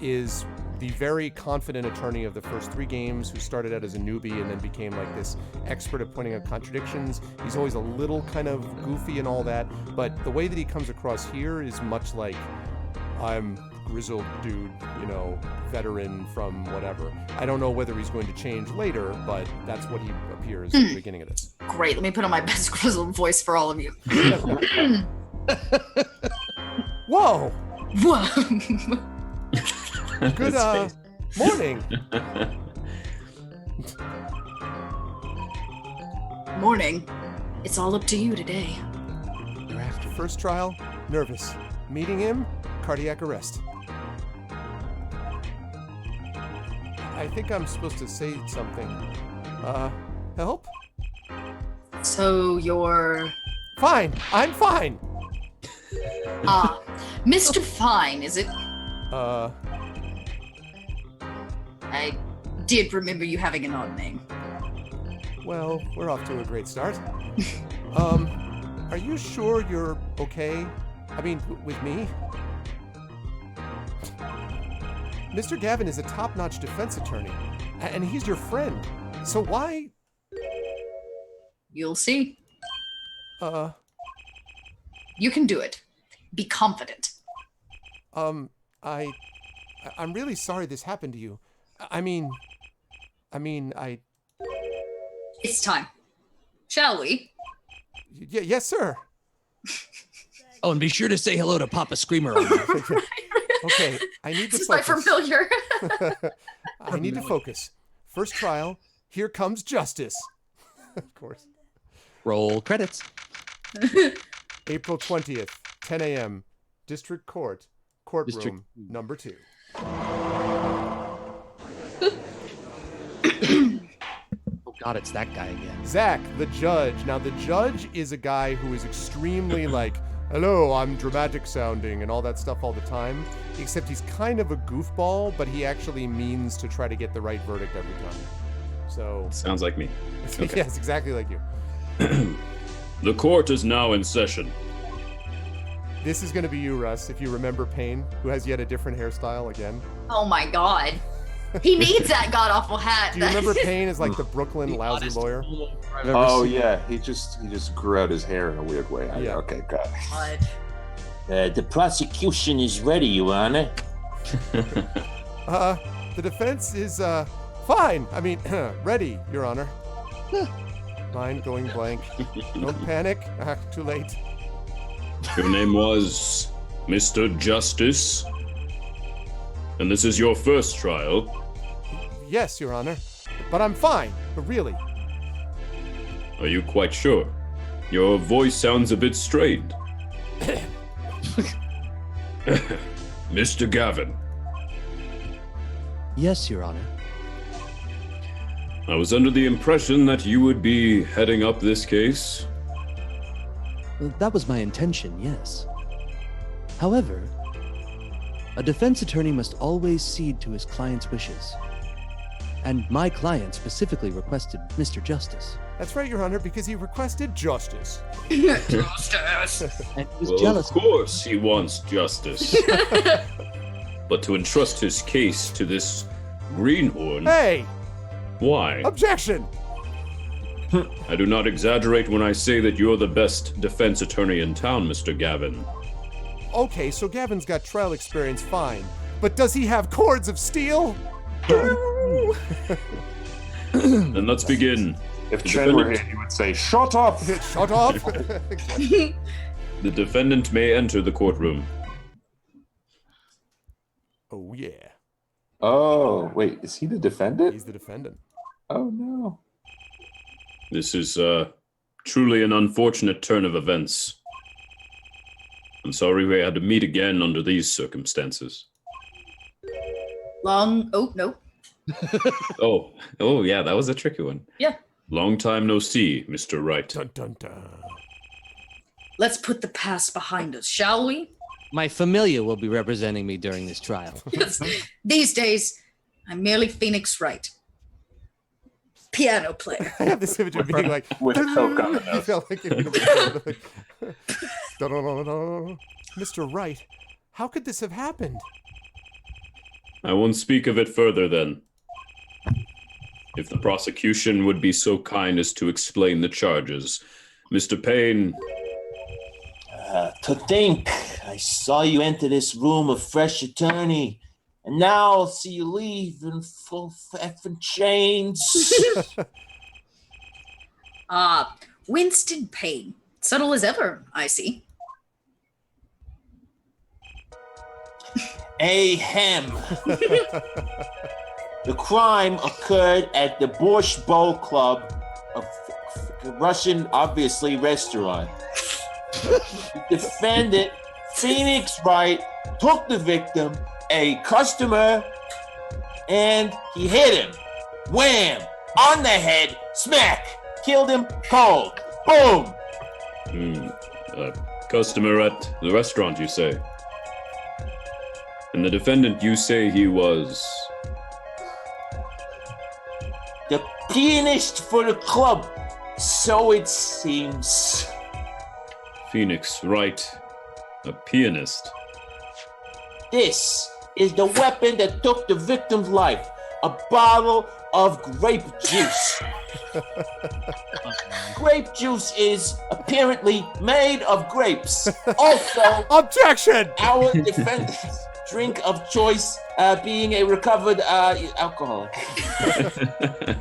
is the very confident attorney of the first 3 games who started out as a newbie and then became like this expert at pointing out contradictions. He's always a little kind of goofy and all that, but the way that he comes across here is much like, I'm grizzled dude, veteran from whatever. I don't know whether he's going to change later, but that's what he appears at the beginning of this.
Great, let me put on my best grizzled voice for all of you.
Whoa! Good
That's
morning.
Morning. It's all up to you today.
You're after.
First trial, nervous. Meeting him, cardiac arrest. I think I'm supposed to say something. Help?
So you're
Fine. I'm fine.
Mr. Fine, is it? I did remember you having an odd name.
Well, we're off to a great start. Are you sure you're okay? I mean, with me? Mr. Gavin is a top-notch defense attorney, and he's your friend. So why?
You'll see. You can do it. Be confident.
I'm really sorry this happened to you. I mean,
It's time. Shall we?
yes, sir.
Oh, and be sure to say hello to Papa Screamer. On that.
Okay, I need to
This is my
focus.
familiar.
I need to focus. First trial, here comes justice. Of course.
Roll credits.
April 20th, 10 a.m., District Court, courtroom
District-
number 2.
Oh God, it's that guy again.
Zach, the judge. Now, the judge is a guy who is extremely like, hello, I'm dramatic sounding and all that stuff all the time, except he's kind of a goofball, but he actually means to try to get the right verdict every time. So,
Sounds like me. Okay.
yes, exactly like you.
The court is now in session.
This is going to be you, Russ, if you remember Payne, who has yet a different hairstyle again.
Oh my god. He needs that god awful hat.
Do you remember Payne as like the Brooklyn lousy lawyer?
I've ever
Oh
seen.
yeah, he just grew out his hair in a weird way.
Yeah.
Okay, got it.
God.
The prosecution is ready, Your Honor.
The defense is, fine. I mean, ready, Your Honor. Mind going blank. Don't panic. Too late.
Your name was Mr. Justice, and this is your first trial.
Yes, Your Honor. But I'm fine. But really.
Are you quite sure? Your voice sounds a bit strained. Mr. Gavin,
Yes, Your Honor.
I was under the impression that you would be heading up this case.
Well, that was my intention, yes. However, a defense attorney must always cede to his client's wishes. And my client specifically requested Mr. Justice.
That's right, Your Honor, because he requested justice.
Justice.
And he was
Well,
jealous.
of course he wants justice. But to entrust his case to this greenhorn,
Hey!
why?
Objection!
I do not exaggerate when I say that you're the best defense attorney in town, Mr. Gavin.
Okay, so Gavin's got trial experience, fine. But does he have cords of steel?
Then let's begin.
If Chen were here, he would say, "Shut up."
Shut up!
The defendant may enter the courtroom.
Oh, yeah.
Oh, wait, is he the defendant?
He's the defendant.
Oh no.
This is truly an unfortunate turn of events. I'm sorry we had to meet again under these circumstances.
Oh, no.
Oh yeah, that was a tricky one.
Yeah.
Long time no see, Mr. Wright.
Dun dun dun.
Let's put the past behind us, shall we?
My familia will be representing me during this trial.
Yes. These days, I'm merely Phoenix Wright. Piano player.
I have this image of being like,
With a Coke on the
you
nose.
felt like dun-dun-dun-dun. Mr. Wright, how could this have happened?
I won't speak of it further then. If the prosecution would be so kind as to explain the charges. Mr. Payne,
To think, I saw you enter this room a fresh attorney, and now I'll see you leave in full effing chains.
Winston Payne. Subtle as ever, I see.
Ahem. The crime occurred at the Borscht Bowl Club, a Russian, obviously, restaurant. The defendant, Phoenix Wright, took the victim, a customer, and he hit him. Wham! On the head, smack! Killed him cold. Boom!
A customer at the restaurant, you say? And the defendant, you say he was...
The pianist for the club, so it seems.
Phoenix Wright, a pianist.
This is the weapon that took the victim's life. A bottle of grape juice. Grape juice is apparently made of grapes. Also,
Objection!
our defendant's drink of choice being a recovered alcoholic.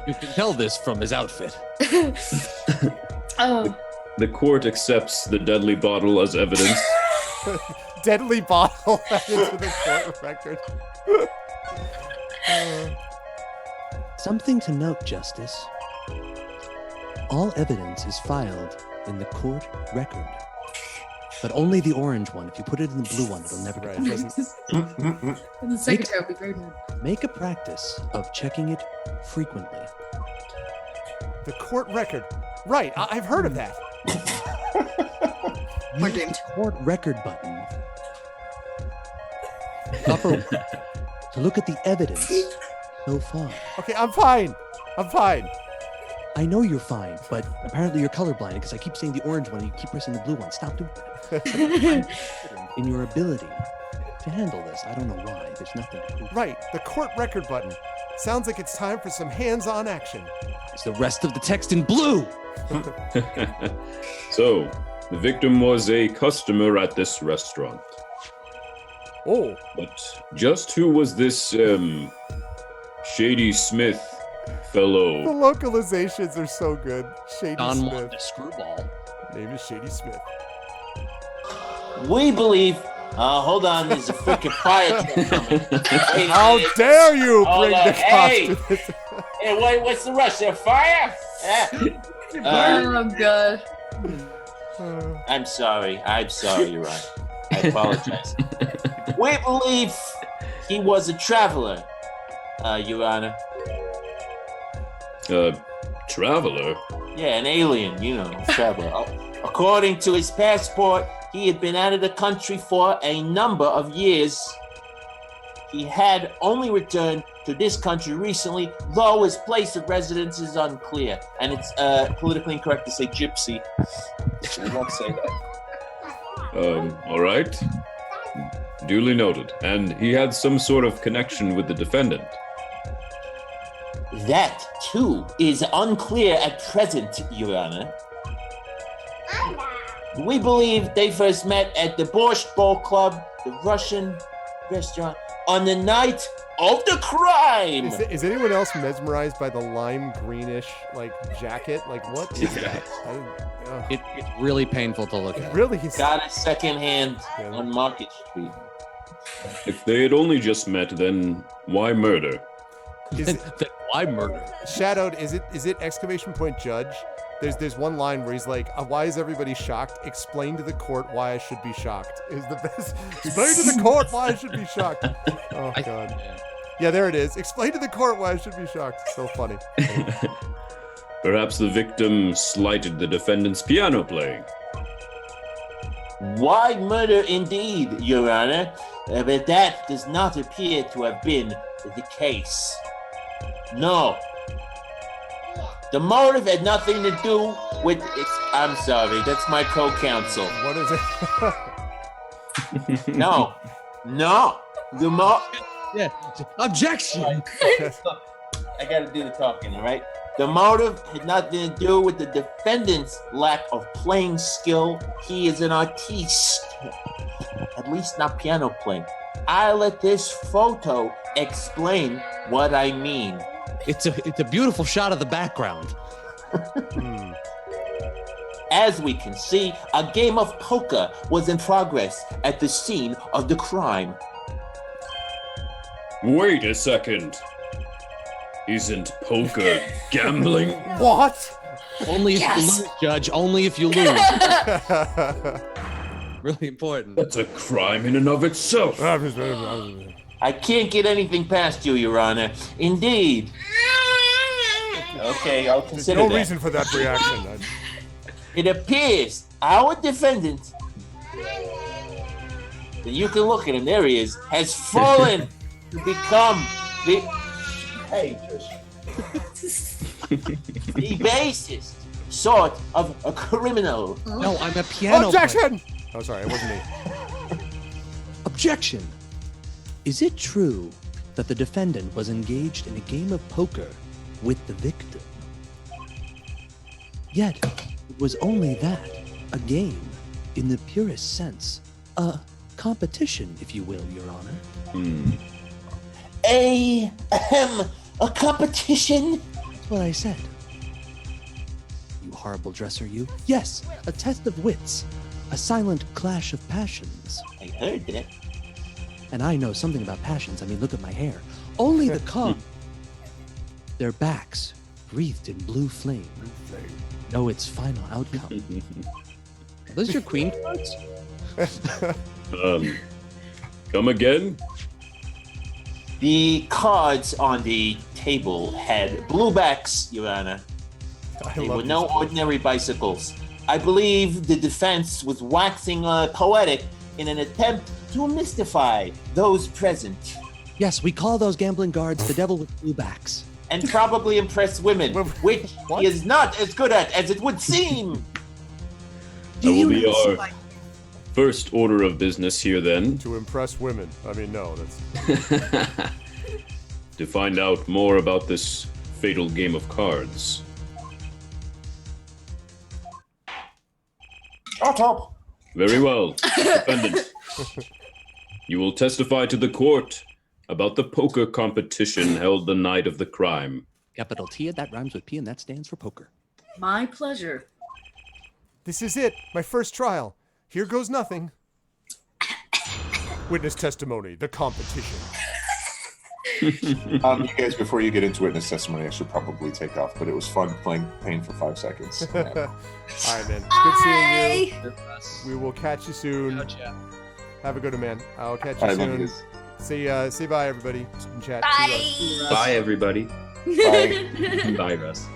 You can tell this from his outfit.
Oh,
The court accepts the deadly bottle as evidence.
Deadly bottle added to the court record.
Something to note, Justice. All evidence is filed in the court record. But only the orange one. If you put it in the blue one, it'll never get
Right,
found.
doesn't-
the secretary will be very mad.
Make a practice of checking it frequently.
the court record. Right, I've heard of that.
We're
Use
doomed.
the court record button. Upper to look at the evidence so far.
Okay, I'm fine. I'm fine.
I know you're fine, but apparently you're colorblind because I keep saying the orange one and you keep pressing the blue one. Stop doing that. I'm confident in your ability to handle this. I don't know why. There's nothing to prove.
Right, the court record button. Sounds like it's time for some hands-on action.
Is the rest of the text in blue?
So, the victim was a customer at this restaurant.
Oh,
But just who was this, Shady Smith
the
fellow?
localizations are so good. Shady
Don
Smith.
wanted a screwball.
Name is Shady Smith.
We believe. Hold on, there's a freaking fire truck coming. Wait a
How
minute.
dare you
Hold
bring
on,
the
hey!
cops to this?
Hey, what's the rush? There fire?
Oh god.
I'm sorry, you're right. I apologize. We believe he was a traveler, Your Honor.
Traveler?
Yeah, an alien, traveler. According to his passport, he had been out of the country for a number of years. He had only returned to this country recently, though his place of residence is unclear. And it's politically incorrect to say gypsy. So we won't say that.
All right. Duly noted. And he had some sort of connection with the defendant.
That, too, is unclear at present, Your Honor. We believe they first met at the Borscht Bowl Club, the Russian restaurant, on the night of the crime.
Is anyone else mesmerized by the lime greenish jacket? What is that?
It's really painful to look at.
Really? He's
Got it secondhand on Market Street.
If they had only just met, then why murder?
is it,
Then why murder?
Shadowed. Is it exclamation point judge? There's one line where he's like, "Why is everybody shocked? Explain to the court why I should be shocked." Is the best. Explain to the court why I should be shocked. Oh god. Yeah, there it is. Explain to the court why I should be shocked. So funny.
Perhaps the victim slighted the defendant's piano playing.
Why murder indeed, Your Honor? But that does not appear to have been the case. No. The motive had nothing to do with it. I'm sorry, that's my co-counsel.
What is it?
No.
Yeah. Objection.
I gotta do the talking, all right? The motive had nothing to do with the defendant's lack of playing skill. He is an artiste. At least not piano playing. I let this photo explain what I mean.
It's a beautiful shot of the background.
As we can see, a game of poker was in progress at the scene of the crime.
Wait a second. Isn't poker gambling?
What?
Only if
Yes.
you lose, Judge. Only if you lose. Really important.
That's a crime in and of itself.
I can't get anything past you, Your Honor. Indeed. Okay, I'll
There's
consider
no
that.
reason for that reaction.
It appears our defendant, and you can look at him, there he is, has fallen to become the basest sort of a criminal.
No, I'm a piano player.
Objection! Oh, sorry, it wasn't me.
Objection! Is it true that the defendant was engaged in a game of poker with the victim? Yet, it was only that, a game, in the purest sense. A competition, if you will, Your Honor.
A competition?
That's what I said. You horrible dresser, you. Yes, a test of wits. A silent clash of passions.
I heard that.
And I know something about passions. I mean, look at my hair. Only the calm. Their backs, wreathed in blue flame, know its final outcome.
Are those your queen cards?
Come again?
The cards on the table had blue backs, Your Honor. They were no ordinary bicycles. I believe the defense was waxing poetic in an attempt to mystify those present
Yes, we call those gambling guards the devil with blue backs.
and probably impress women, which he is not as good at as it would seem.
That will be our first order of business here then.
To impress women. I mean, no, that's...
To find out more about this fatal game of cards.
Shut up.
Very well, defendant. You will testify to the court about the poker competition held the night of the crime.
Capital T, that rhymes with P, and that stands for poker.
My pleasure.
This is it. My first trial. Here goes nothing. Witness testimony. The competition.
You guys, before you get into witness testimony, I should probably take off, but it was fun playing Pain for 5 seconds.
All right, man. Good seeing you. We will catch you soon.
Gotcha.
Have a good one, man. I'll catch you
I love
soon.
you.
Say bye, everybody. In chat. See you.
Bye.
Bye, everybody.
Bye.
Bye, Russ.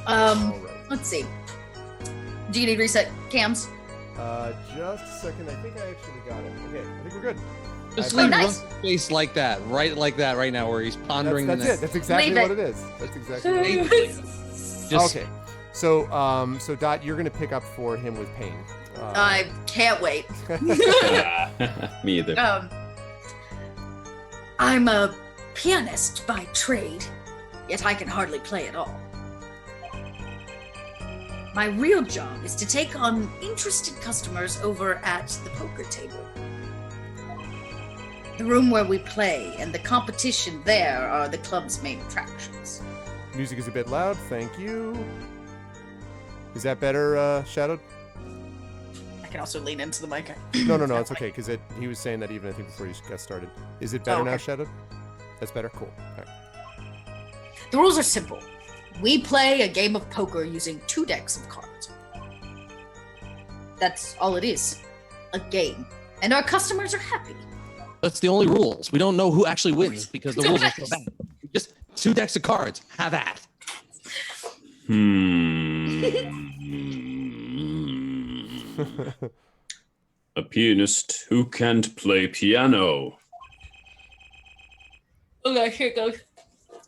All right.
Let's see. Do you need reset cams?
Just a second. I think I actually got it. Okay, I think we're good.
Just
I-
leave
nice.
Russ's face like that right now, where he's pondering
That's
the
it. That's exactly
Leave
what
it.
it is. That's exactly what it is.
Just,
Okay. So, Dot, you're gonna pick up for him with pain.
I can't wait.
Me either.
I'm a pianist by trade, yet I can hardly play at all. My real job is to take on interested customers over at the poker table. The room where we play and the competition there are the club's main attractions.
Music is a bit loud. Thank you. Is that better, Shadowed?
I can also lean into the mic.
No, it's okay, because he was saying that even, I think, before you got started. Is it better
Oh, okay.
now, Shadowed? That's better? Cool. All right.
The rules are simple. We play a game of poker using 2 decks of cards. That's all it is. A game. And our customers are happy.
that's the only rules. We don't know who actually wins because the rules are so bad. Just 2 decks of cards. Have at.
A pianist who can't play piano.
Okay, here it goes.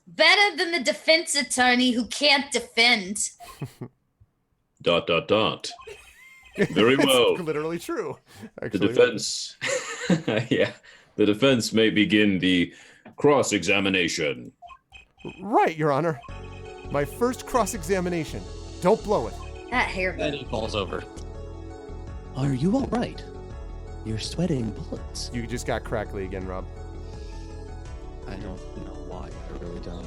Better than the defense attorney who can't defend. ...
Very well.
It's literally true.
The
Actually.
defense. Yeah. The defense may begin the cross-examination.
Right, Your Honor. My first cross-examination. Don't blow it.
That hair.
And he falls over.
Are you all right? You're sweating bullets.
You just got crackly again, Rob.
I don't know why. I really don't.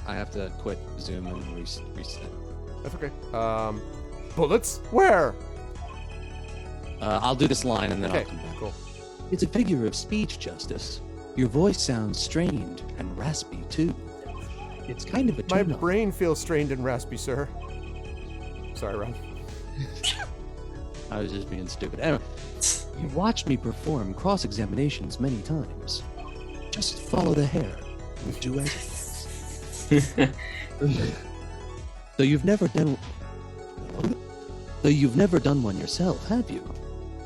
I have to quit Zoom and reset.
That's okay. Bullets? Where?
I'll do this line and then
Okay,
I'll come back.
cool.
It's a figure of speech, Justice. Your voice sounds strained and raspy, too. It's kind of a
My
turn-off.
brain feels strained and raspy, sir. Sorry, Rob.
I was just being stupid. Anyway, you've watched me perform cross-examinations many times. Just follow the hair and do as it is. Though you've never done one yourself, have you?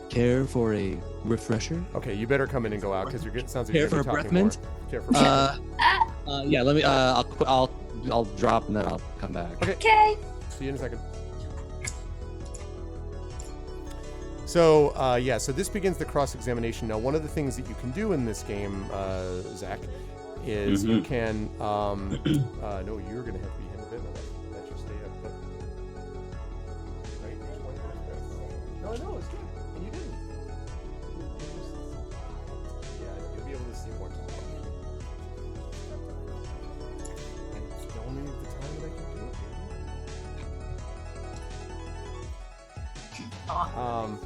Care for a refresher?
Okay, you better come in and go out because you're getting sounds like
Care
you're
for a
talking
breath
more.
mint?
Care for a breath mint.
Yeah. Let me. I'll drop and then I'll come back.
Okay.
See you in a second. So, so this begins the cross-examination. Now, one of the things that you can do in this game, Zach, is you can... no, you're going to have to be him a bit. Let you stay up. But... Right? No, no, it's good. And you didn't. Yeah, you'll be able to see more tomorrow. It's only the time that I can do it, baby. I know.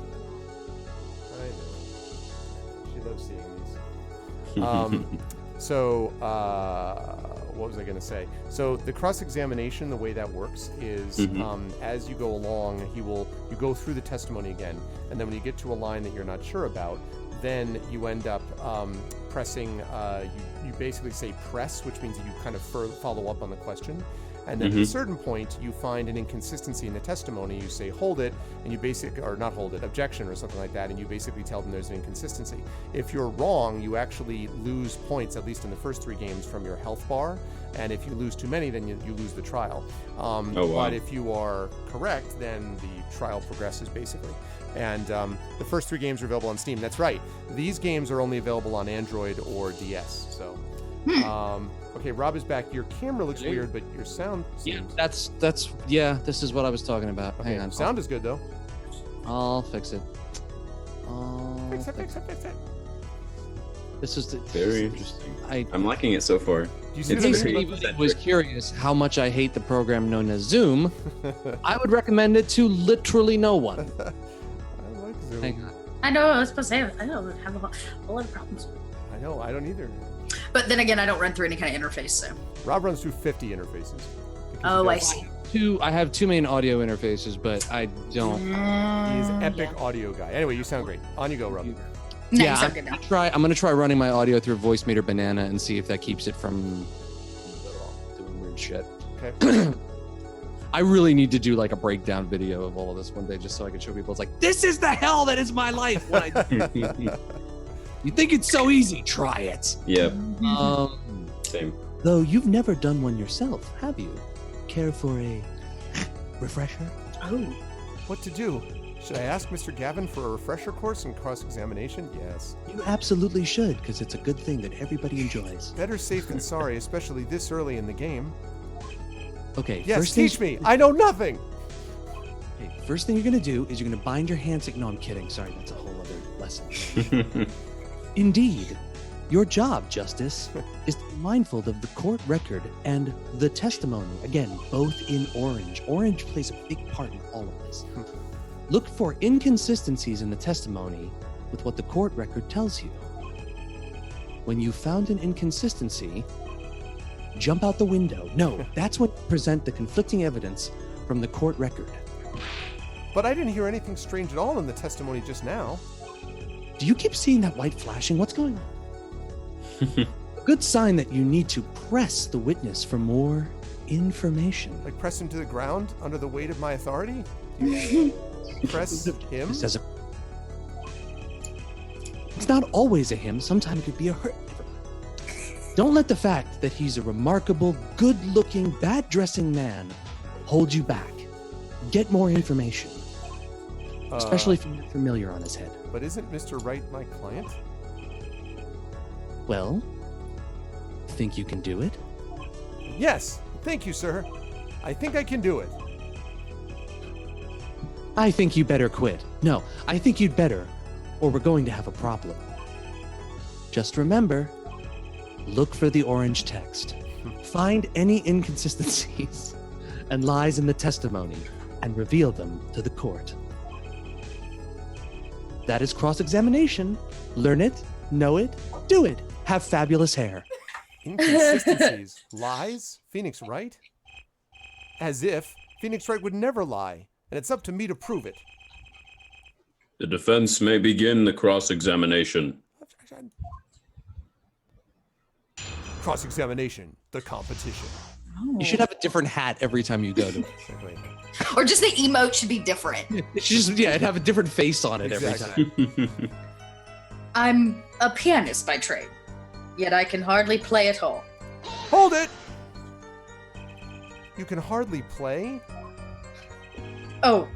She loves seeing these. What was I going to say? So the cross-examination, the way that works is as you go along, you go through the testimony again, and then when you get to a line that you're not sure about, then you end up pressing. You basically say press, which means that you kind of follow up on the question. And then at a certain point, you find an inconsistency in the testimony. You say, hold it, and you or not hold it, objection or something like that, and you basically tell them there's an inconsistency. If you're wrong, you actually lose points, at least in the first 3 games, from your health bar. And if you lose too many, then you lose the trial. But if you are correct, then the trial progresses, basically. And the first 3 games are available on Steam. That's right. These games are only available on Android or DS. So... okay, Rob is back. Your camera looks weird, but your sound seems...
Yeah, this is what I was talking about.
Okay,
Hang on.
Sound is good, though.
I'll fix it.
Fix it.
This is
Very interesting.
I'm
liking it so far.
Do you see
In
the
case
video?
anybody was curious how much I hate the program known as Zoom, I would recommend it to literally no one.
I like Zoom.
Hang on.
I know, I was supposed to say, I don't have a lot of problems.
I know, I don't either.
But then again, I don't run through any kind of interface, so.
Rob runs through 50 interfaces.
Oh, I see.
I have 2 main audio interfaces, but I don't.
He's epic audio guy. Anyway, you sound great. On you go, Rob.
No,
Yeah,
you sound good now.
I'm gonna try running my audio through Voice Meter Banana and see if that keeps it from doing weird shit.
Okay.
I really need to do like a breakdown video of all of this one day, just so I can show people. It's like, this is the hell that is my life. When you think it's so easy? Try it.
Yep.
Mm-hmm.
Same.
Though you've never done one yourself, have you? Care for a refresher?
Oh.
What to do? Should I ask Mr. Gavin for a refresher course in cross-examination? Yes.
You absolutely should, because it's a good thing that everybody enjoys.
Better safe than sorry, especially this early in the game.
Okay.
Yes, teach me. I know nothing.
Okay, first thing you're gonna do is you're gonna bind your hands. No, I'm kidding. Sorry, that's a whole other lesson. Indeed, your job, Justice, is to be mindful of the court record and the testimony. Again, both in orange. Orange plays a big part in all of this. Look for inconsistencies in the testimony with what the court record tells you. When you found an inconsistency, jump out the window. No, that's when you present the conflicting evidence from the court record.
But I didn't hear anything strange at all in the testimony just now.
Do you keep seeing that light flashing? What's going on? A good sign that you need to press the witness for more information.
Like press him to the ground under the weight of my authority? Press him?
Just as a... It's not always a him. Sometimes it could be a her. Don't let the fact that he's a remarkable, good-looking, bad-dressing man hold you back. Get more information. Especially if you're familiar on his head.
But isn't Mr. Wright my client?
Well, think you can do it?
Yes. Thank you, sir. I think I can do it.
I think you better quit. No, I think you'd better, or we're going to have a problem. Just remember, look for the orange text. Find any inconsistencies and lies in the testimony and reveal them to the court. That is cross-examination. Learn it, know it, do it. have fabulous hair.
Inconsistencies. Lies? Phoenix Wright? As if Phoenix Wright would never lie, and it's up to me to prove it.
The defense may begin the cross-examination.
Cross-examination, the competition.
You should have a different hat every time you go to it.
Exactly.
Or just the emote should be different.
It should just, it'd have a different face on it every time.
I'm a pianist by trade, yet I can hardly play at all.
Hold it! You can hardly play?
Oh,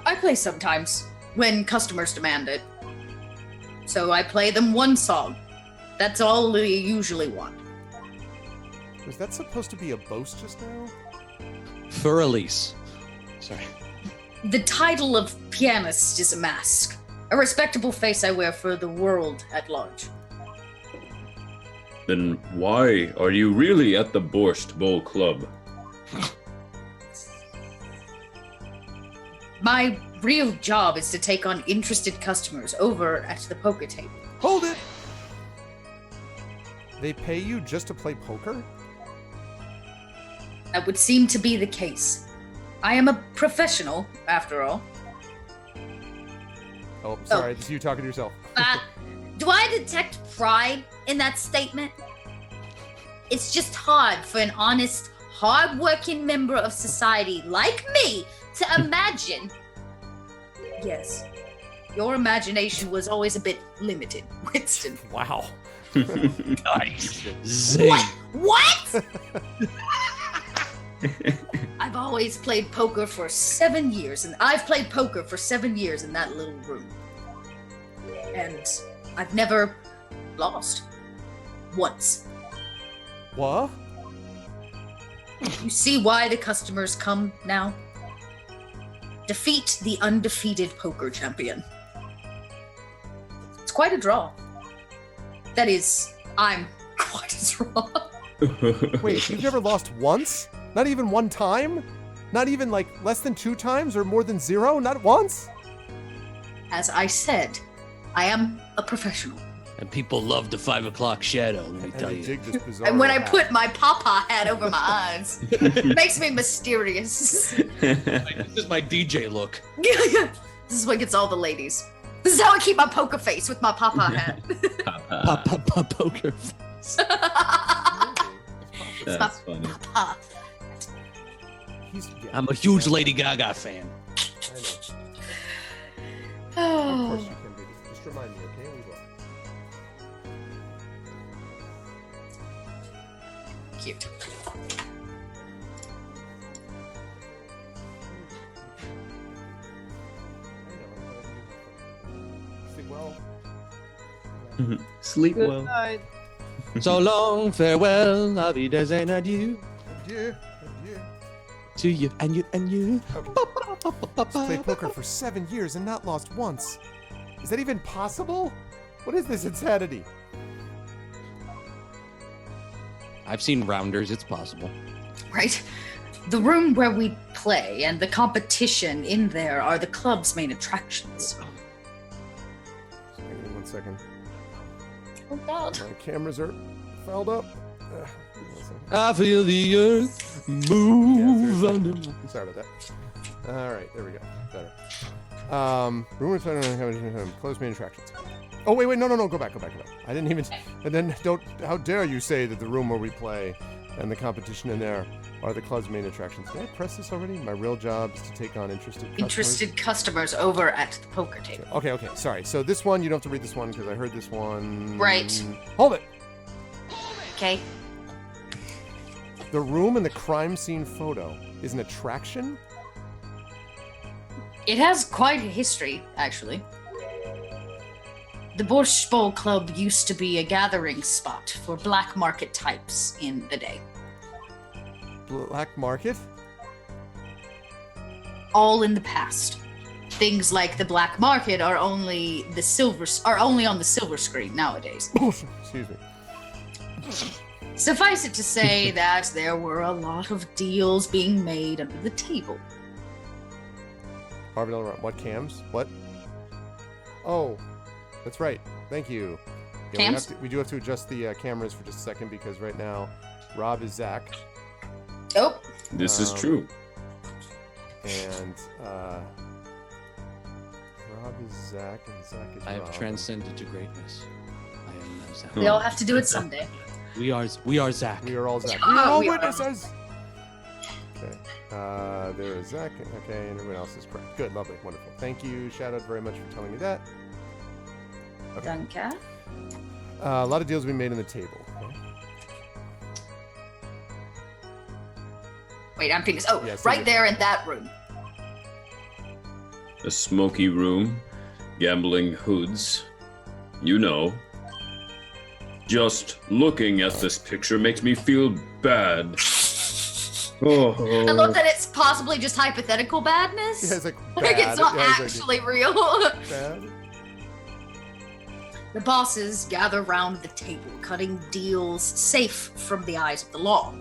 I play sometimes, when customers demand it. So I play them one song. That's all they usually want.
Was that supposed to be a boast just now?
For Elise. Sorry.
The title of pianist is a mask. A respectable face I wear for the world at large.
Then why are you really at the Borscht Bowl Club?
My real job is to take on interested customers over at the poker table.
Hold it! They pay you just to play poker?
That would seem to be the case. I am a professional, after all.
Oh, sorry, this is you talking to yourself.
Do I detect pride in that statement? It's just hard for an honest, hard-working member of society like me to imagine. Yes, your imagination was always a bit limited, Winston.
Wow.
Nice. Zing.
What? I've always played poker for 7 years, and I've played poker for 7 years in that little room. And I've never lost. Once.
What?
You see why the customers come now? Defeat the undefeated poker champion. It's quite a draw. That is, I'm quite a draw.
Wait, you've never lost once? Not even one time? Not even like less than 2 times or more than 0? Not once?
As I said, I am a professional.
And people love the 5 o'clock shadow, let me tell
I
you.
dig this bizarre
And when I
hat.
put my papa hat over my eyes, it makes me mysterious.
This is my DJ look.
This is what gets all the ladies. This is how I keep my poker face with my papa hat.
Poker.
That's funny.
Papa.
Yeah,
I'm a huge Lady Gaga fan.
I know. Of
Oh.
course you can be. Just remind me, okay? We will.
Cute.
Sleep well.
Sleep well.
So long, farewell, la vida and adieu.
Adieu. Adieu.
To you, and you, and you.
Played poker for 7 years and not lost once. Is that even possible? What is this insanity?
I've seen rounders, it's possible.
Right? The room where we play and the competition in there are the club's main attractions.
Hang on 1 second.
Oh God.
My cameras are fouled up.
I feel the earth move
Yeah,
under
seriously.
my...
Sorry about that. All right, there we go. Better. Rumors close main attractions. Oh wait, no, go back. I didn't even. And then don't. How dare you say that the room where we play and the competition in there are the club's main attractions? Did I press this already? My real job is to take on interested
Customers over at the poker table.
Okay. Sorry. So this one you don't have to read this one because I heard this one.
Right.
Hold it.
Okay.
The room in the crime scene photo is an attraction.
It has quite a history, actually. The Borscht Bowl Club used to be a gathering spot for black market types in the day.
Black market.
All in the past. Things like the black market are only on the silver screen nowadays.
Excuse me.
Suffice it to say that there were a lot of deals being made under the table.
What cams? What? Oh, that's right. Thank you. again.
Cams?
We do have to adjust the cameras for just a second because right now Rob is Zach.
Oh.
This is true.
And Rob is Zach, and Zach is
I have
Rob.
transcended to greatness. I am now Zach.
We all have to do it someday.
We are Zach.
We are all Zach.
Oh,
We are all
we are.
witnesses. Okay. There is Zach. Okay, and everyone else is correct. Good, lovely, wonderful. Thank you. Shout out very much for telling me that. Okay.
Duncan.
A lot of deals we made on the table. Okay.
Wait, I'm finished. Oh,
Yes,
right there in that room.
A smoky room, gambling hoods. You know. Just looking at this picture makes me feel bad.
I love that it's possibly just hypothetical badness.
Yeah, it's like
Like
bad.
it's not
Yeah, it's like
actually real.
bad.
The bosses gather round the table, cutting deals safe from the eyes of the law.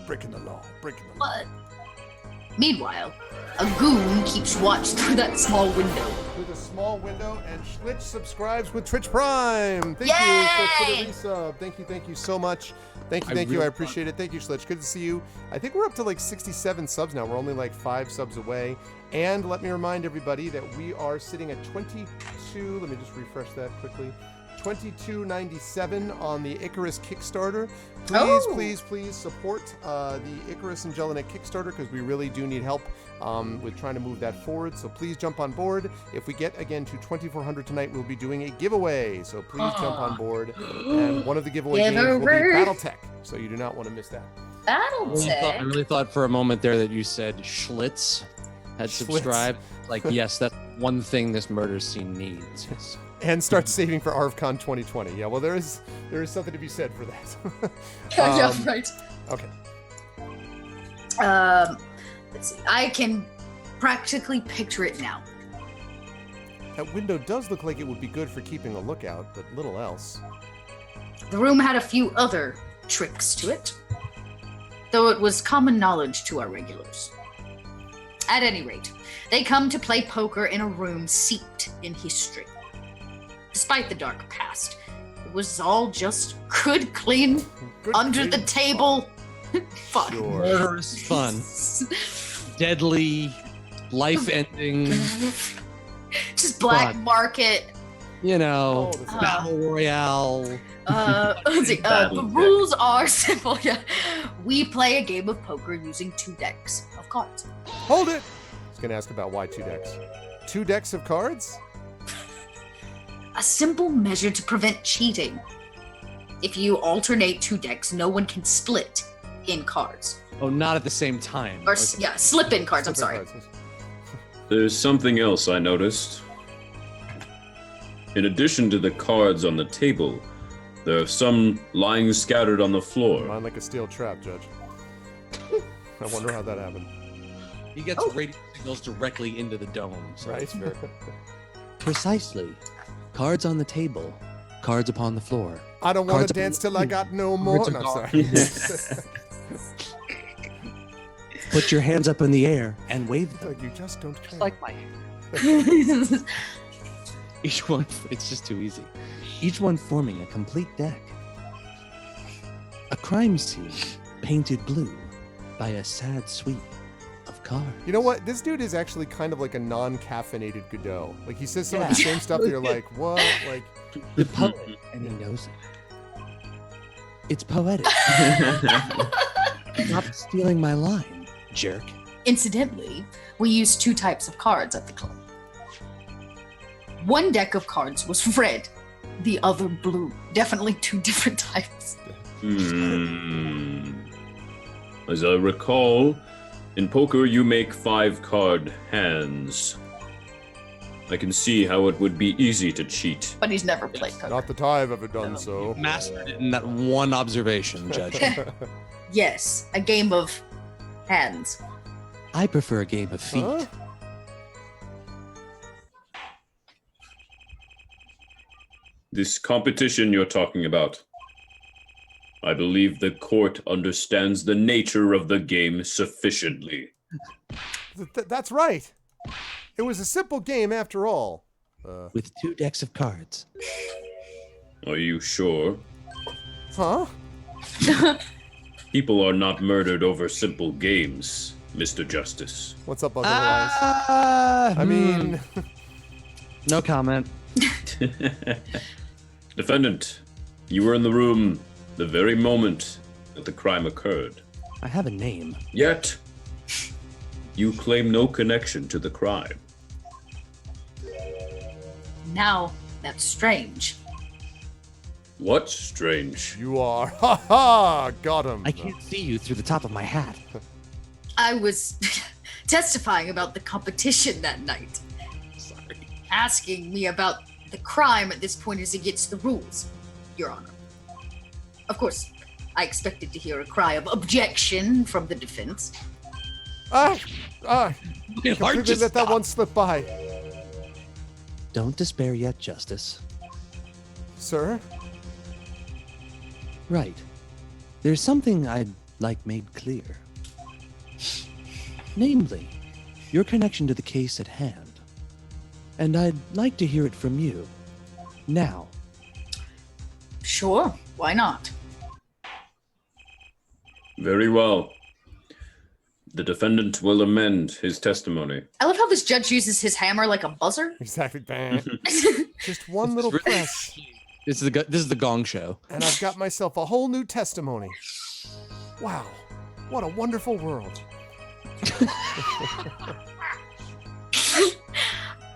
Breaking the law. Breaking the law.
But meanwhile, a goon keeps watch through that small window.
With a small window, and Schlitch subscribes with Twitch Prime. Thank you Schlitch, for the resub. Thank you so much. Thank you. I appreciate it. Thank you, Schlitch. Good to see you. I think we're up to like 67 subs now. We're only like 5 subs away. And let me remind everybody that we are sitting at 22. Let me just refresh that quickly. 22.97 on the Icarus Kickstarter. Please support the Icarus and Jelinek Kickstarter because we really do need help with trying to move that forward. So please jump on board. If we get again to 2,400 tonight, we'll be doing a giveaway. So please jump on board. And one of the giveaway games will be BattleTech. So you do not want to miss that.
BattleTech?
I really thought for a moment there that you said Schlitz had subscribed. Like, yes, that's one thing this murder scene needs.
And start saving for ArvCon 2020. Yeah, well, there is something to be said for that.
Yeah, right.
Okay.
Let's see. I can practically picture it now.
That window does look like it would be good for keeping a lookout, but little else.
The room had a few other tricks to it, though it was common knowledge to our regulars. At any rate, they come to play poker in a room steeped in history. Despite the dark past, it was all just good, clean, under the table fun.
Sure.
Murderous fun. Deadly, life-ending,
Just black
fun.
market.
You know,
Oh, this is-
battle royale.
Let's see.
Battle
The
deck.
rules are simple. Yeah, we play a game of poker using 2 decks of cards.
Hold it! I was going to ask about why 2 decks. 2 decks of cards?
A simple measure to prevent cheating. If you alternate 2 decks, no one can split in cards.
Oh, not at the same time.
Or,
Okay.
yeah, slip in cards, I'm sorry.
There's something else I noticed. In addition to the cards on the table, there are some lying scattered on the floor.
Mine like a steel trap, Judge. I wonder how that happened.
He gets radio signals directly into the dome. So
Right?
it's very-
Precisely. Cards on the table, cards upon the floor.
I don't want
Cards
to dance
upon-
till I got no more.
Cards
No,
upon-
sorry.
Put your hands up in the air and wave them.
Like you just don't care.
like my each one. It's just too easy.
Each one forming a complete deck. A crime scene painted blue by a sad sweep of cards.
You know what? This dude is actually kind of like a non-caffeinated Godot. Like he says some of the same stuff that you're like, what? Like,
The poet, and he knows it. It's poetic. Stop stealing my line, jerk.
Incidentally, we use 2 types of cards at the club. One deck of cards was red, the other blue. Definitely 2 different types.
As I recall, in poker you make 5-card hands. I can see how it would be easy to cheat.
But he's never played poker.
not that I've ever done so.
Mastered it in that one observation, Judge.
Yes, a game of hands.
I prefer a game of feet.
Huh?
This competition you're talking about. I believe the court understands the nature of the game sufficiently.
That's right. It was a simple game after all.
With 2 decks of cards.
Are you sure?
Huh?
People are not murdered over simple games, Mr. Justice.
What's up, Uncle Elias? I mean,
no comment.
Defendant, you were in the room the very moment that the crime occurred.
I have a name.
Yet, you claim no connection to the crime.
Now, that's strange.
What's strange?
you are. Ha ha! Got him.
I can't see you through the top of my hat.
I was testifying about the competition that night.
Sorry.
Asking me about the crime at this point is against the rules, Your Honor. Of course, I expected to hear a cry of objection from the defense.
Completely let that one slip by.
Don't despair yet, Justice.
Sir?
Right. There's something I'd like made clear. Namely, your connection to the case at hand. And I'd like to hear it from you. Now.
Sure, why not?
Very well. The defendant will amend his testimony.
I love how this judge uses his hammer like a buzzer.
Exactly. Bang. Just one little press,
This is the Gong Show.
and I've got myself a whole new testimony. Wow. What a wonderful world.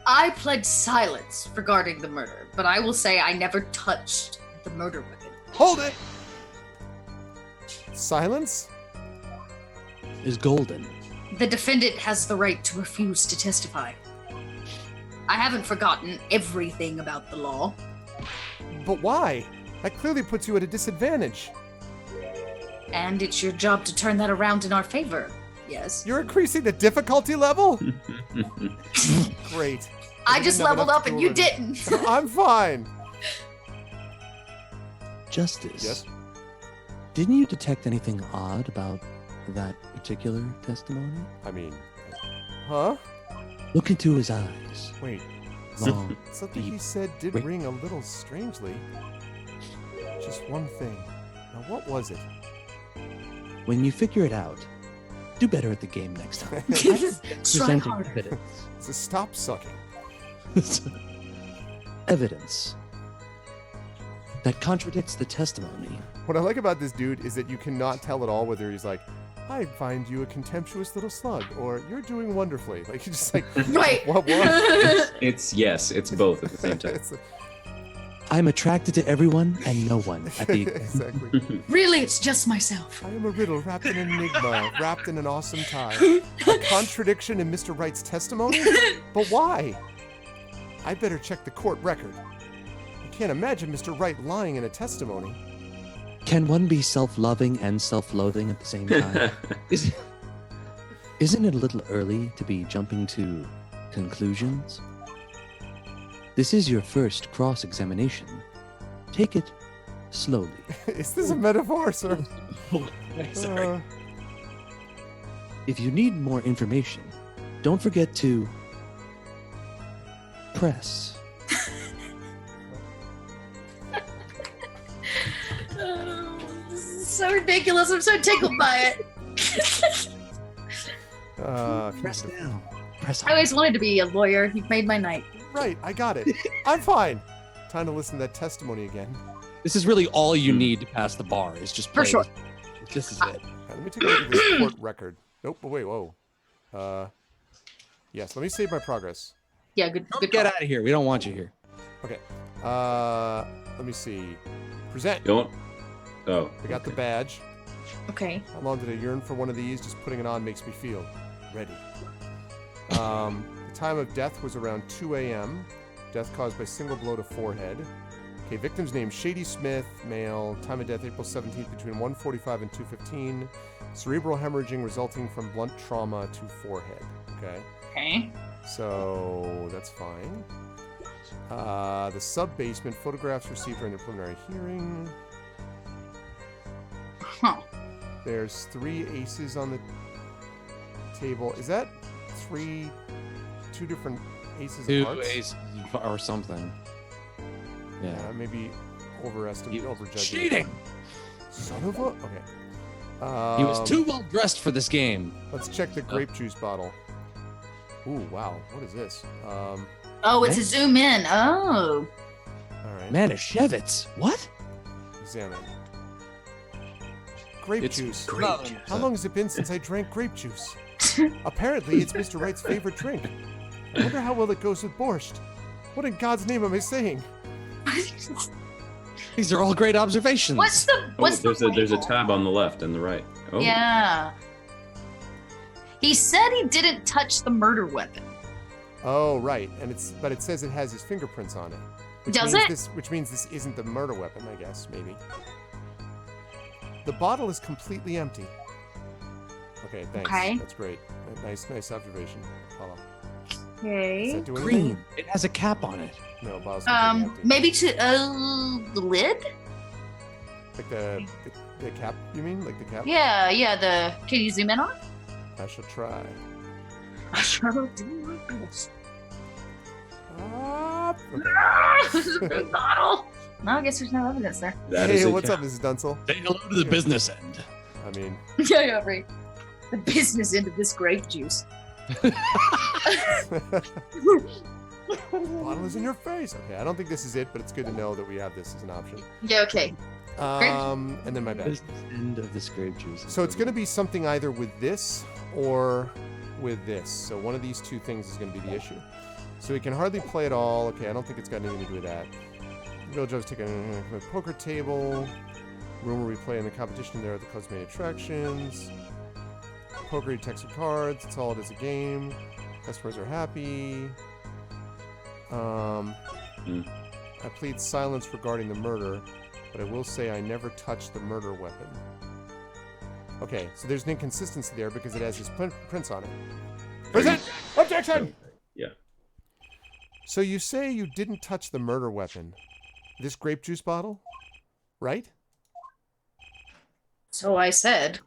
I pledge silence regarding the murder, but I will say I never touched the murder weapon.
Hold it! Silence?
Is golden.
The defendant has the right to refuse to testify. I haven't forgotten everything about the law.
But why? That clearly puts you at a disadvantage.
And it's your job to turn that around in our favor, yes?
You're increasing the difficulty level? Great.
I just
didn't have
leveled
enough
up
to
and
do
you
already.
didn't.
I'm fine.
Justice.
Yes?
Didn't you detect anything odd about that particular testimony?
I mean, huh?
Look into his eyes.
Wait.
Long,
Something he
deep.
said did
Wait.
ring a little strangely. Just one thing. Now, what was it?
When you figure it out, do better at the game next time.
Try
Presenting
harder.
evidence.
So stop sucking.
Evidence that contradicts the testimony.
What I like about this dude is that you cannot tell at all whether he's like, I find you a contemptuous little slug, or you're doing wonderfully. Like, you're just like,
Right.
what?
It's both at the same time.
It's-
I'm attracted to everyone and no one at the
exactly.
Really, it's just myself.
I am a riddle wrapped in an enigma, wrapped in an awesome tie. A contradiction in Mr. Wright's testimony? But why? I better check the court record. I can't imagine Mr. Wright lying in a testimony.
Can one be self-loving and self-loathing at the same time? Isn't it a little early to be jumping to conclusions? This is your first cross-examination. Take it slowly.
Is this a metaphor, sir?
If you need more information, don't forget to press.
This is so ridiculous. I'm so tickled by it.
Press down. Press
I always wanted to be a lawyer. You've made my night.
Right, I got it. I'm fine. Time to listen to that testimony again.
This is really all you need to pass the bar. Is just
For
play
sure.
This is it.
Let me take a look at this court record. Nope, but wait, whoa. Yes, let me save my progress.
Yeah, good. Good.
Get
call.
out of here. We don't want you here.
Okay. Let me see. Present.
Don't. Oh.
I got the badge.
Okay.
How long did I yearn for one of these? Just putting it on makes me feel ready. The time of death was around 2 a.m. Death caused by single blow to forehead. Okay, victim's name Shady Smith, male. Time of death April 17th between 1:45 and 2:15. Cerebral hemorrhaging resulting from blunt trauma to forehead. Okay,
Okay.
so that's fine. The sub-basement photographs received during the preliminary hearing.
Huh.
There's 3 aces on the table. Is that two different aces of
Two
hearts?
aces or something. Yeah.
Maybe. overjudging.
Cheating.
Son of a. Okay.
He was too well dressed for this game.
Let's check the grape juice bottle. Ooh, wow. What is this?
Oh, it's a zoom in. Oh.
All right.
Manischewitz. What?
Examine. Grape
It's
juice.
grape juice.
How long has it been since I drank grape juice? Apparently, it's Mr. Wright's favorite drink. I wonder how well it goes with borscht. What in God's name am I saying?
These are all great observations.
What's the
There's a
label?
tab on the left and the right. Oh.
Yeah. He said he didn't touch the murder weapon.
Oh, right. But it says it has his fingerprints on it.
Does it?
Which means this isn't the murder weapon, I guess, maybe. The bottle is completely empty. Okay, thanks.
Okay.
That's great. Nice observation, Paula. Does
Okay.
that do anything?
Green. It has a cap on it.
No, bottle's completely empty.
Maybe to the lid?
Like the cap, you mean? Like the cap?
Yeah, can you zoom in on it?
I shall try.
I sure will do my best. This is a big bottle. No, I guess there's no evidence there.
That
Hey,
is a
what's
cap.
up, Mrs. Dunsel?
Say hello to the business end.
I mean,
Yeah, right. The business end of this grape juice.
bottle is in your face. Okay, I don't think this is it, but it's good to know that we have this as an option.
Yeah, okay.
And then my bad.
Business end of this grape juice.
So it's going to be something either with this or with this. So one of these two things is going to be the issue. So we can hardly play it all. Okay, I don't think it's got anything to do with that. Real Joe's taking a poker table. Room where we play in the competition. There are the cosmetic attractions. Poker decks of cards. It's all it is a game. Customers are happy. I plead silence regarding the murder, but I will say I never touched the murder weapon. Okay, so there's an inconsistency there because it has his prints on it. Present! Objection!
Yeah.
So you say you didn't touch the murder weapon. This grape juice bottle? Right?
So I said.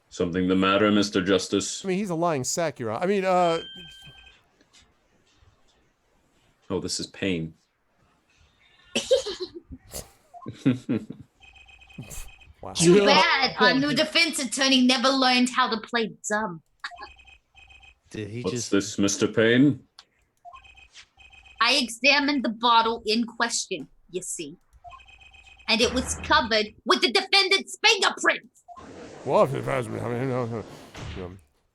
Something the matter, Mr. Justice?
I mean, he's a lying sack, Your Honor. I mean,
Oh, this is pain.
wow.
Too bad our new defense attorney never learned how to play dumb.
Did he
What's
just?
this, Mr. Payne?
I examined the bottle in question, you see. And it was covered with the defendant's fingerprints.
Well,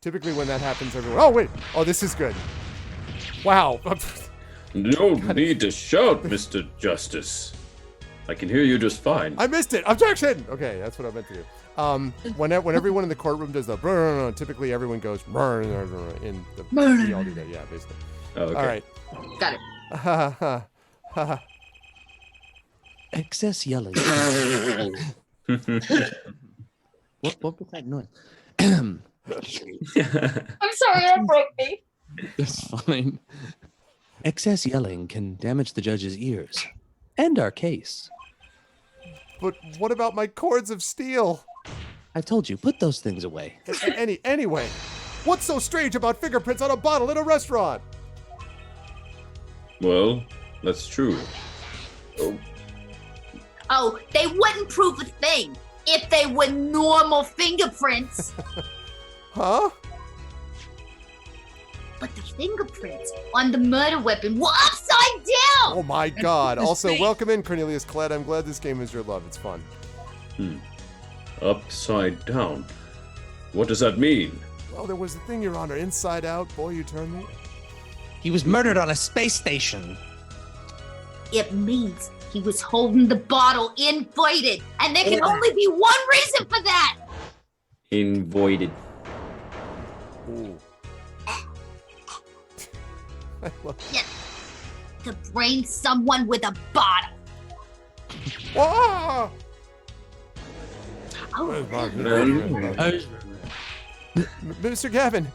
typically when that happens, everyone. Oh, wait. Oh, this is good. Wow.
No need to shout, Mr. Justice. I can hear you just fine.
I missed it. Objection. Okay, that's what I meant to do. When everyone in the courtroom does the typically everyone goes in the. We all do that. Yeah, basically.
Oh, okay.
All right.
Got it.
Excess yelling. What was that noise?
I'm sorry, that broke me.
That's fine.
Excess yelling can damage the judge's ears and our case.
But what about my cords of steel?
I've told you, put those things away.
Anyway, what's so strange about fingerprints on a bottle in a restaurant?
Well, that's true.
Oh, they wouldn't prove a thing if they were normal fingerprints.
Huh?
But the fingerprints on the murder weapon were upside down!
Oh my God.
His
Also,
face.
welcome in, Cornelius Klett. I'm glad this game is your love. It's fun.
Upside down. What does that mean?
Oh, there was a thing, Your Honor. Inside out. Boy, you turned me.
He was murdered on a space station.
It means he was holding the bottle inverted, and there can only be one reason for that!
Invoided.
Ooh. I love
Yeah. To brain someone with a bottle.
Whoa!
Oh,
Mr. Gavin,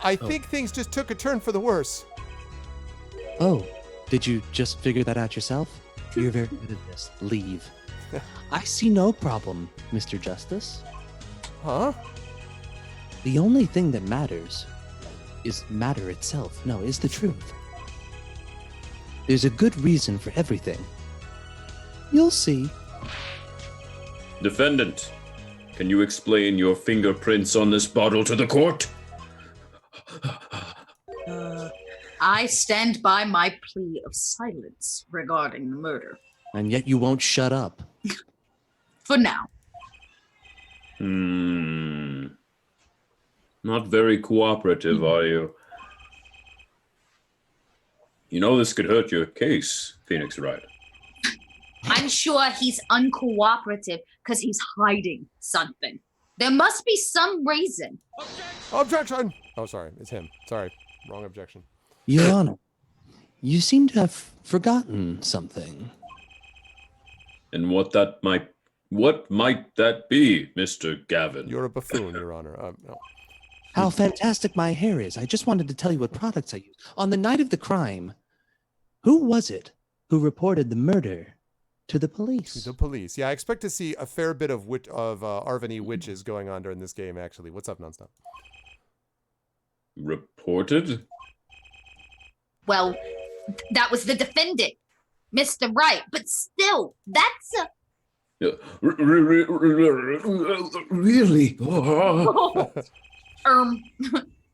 I think things just took a turn for the worse.
Oh, did you just figure that out yourself? You're very good at this. Leave. I see no problem, Mr. Justice.
Huh?
The only thing that matters is matter itself. No, is the truth. There's a good reason for everything. You'll see.
Defendant, can you explain your fingerprints on this bottle to the court?
I stand by my plea of silence regarding the murder.
And yet you won't shut up.
For now.
Not very cooperative, are you? You know this could hurt your case, Phoenix Wright.
I'm sure he's uncooperative because he's hiding something. There must be some reason.
Objection! Oh, sorry. It's him. Sorry. Wrong objection.
Your Honor, you seem to have forgotten something.
And what might that be, Mr. Gavin?
You're a buffoon, Your Honor. No.
How fantastic my hair is. I just wanted to tell you what products I use. On the night of the crime, who was it who reported the murder to the police?
To the police. Yeah, I expect to see a fair bit of Arvany witches going on during this game, actually. What's up, Nonstop?
Reported?
Well, that was the defendant, Mr. Wright. But still, that's a...
Really?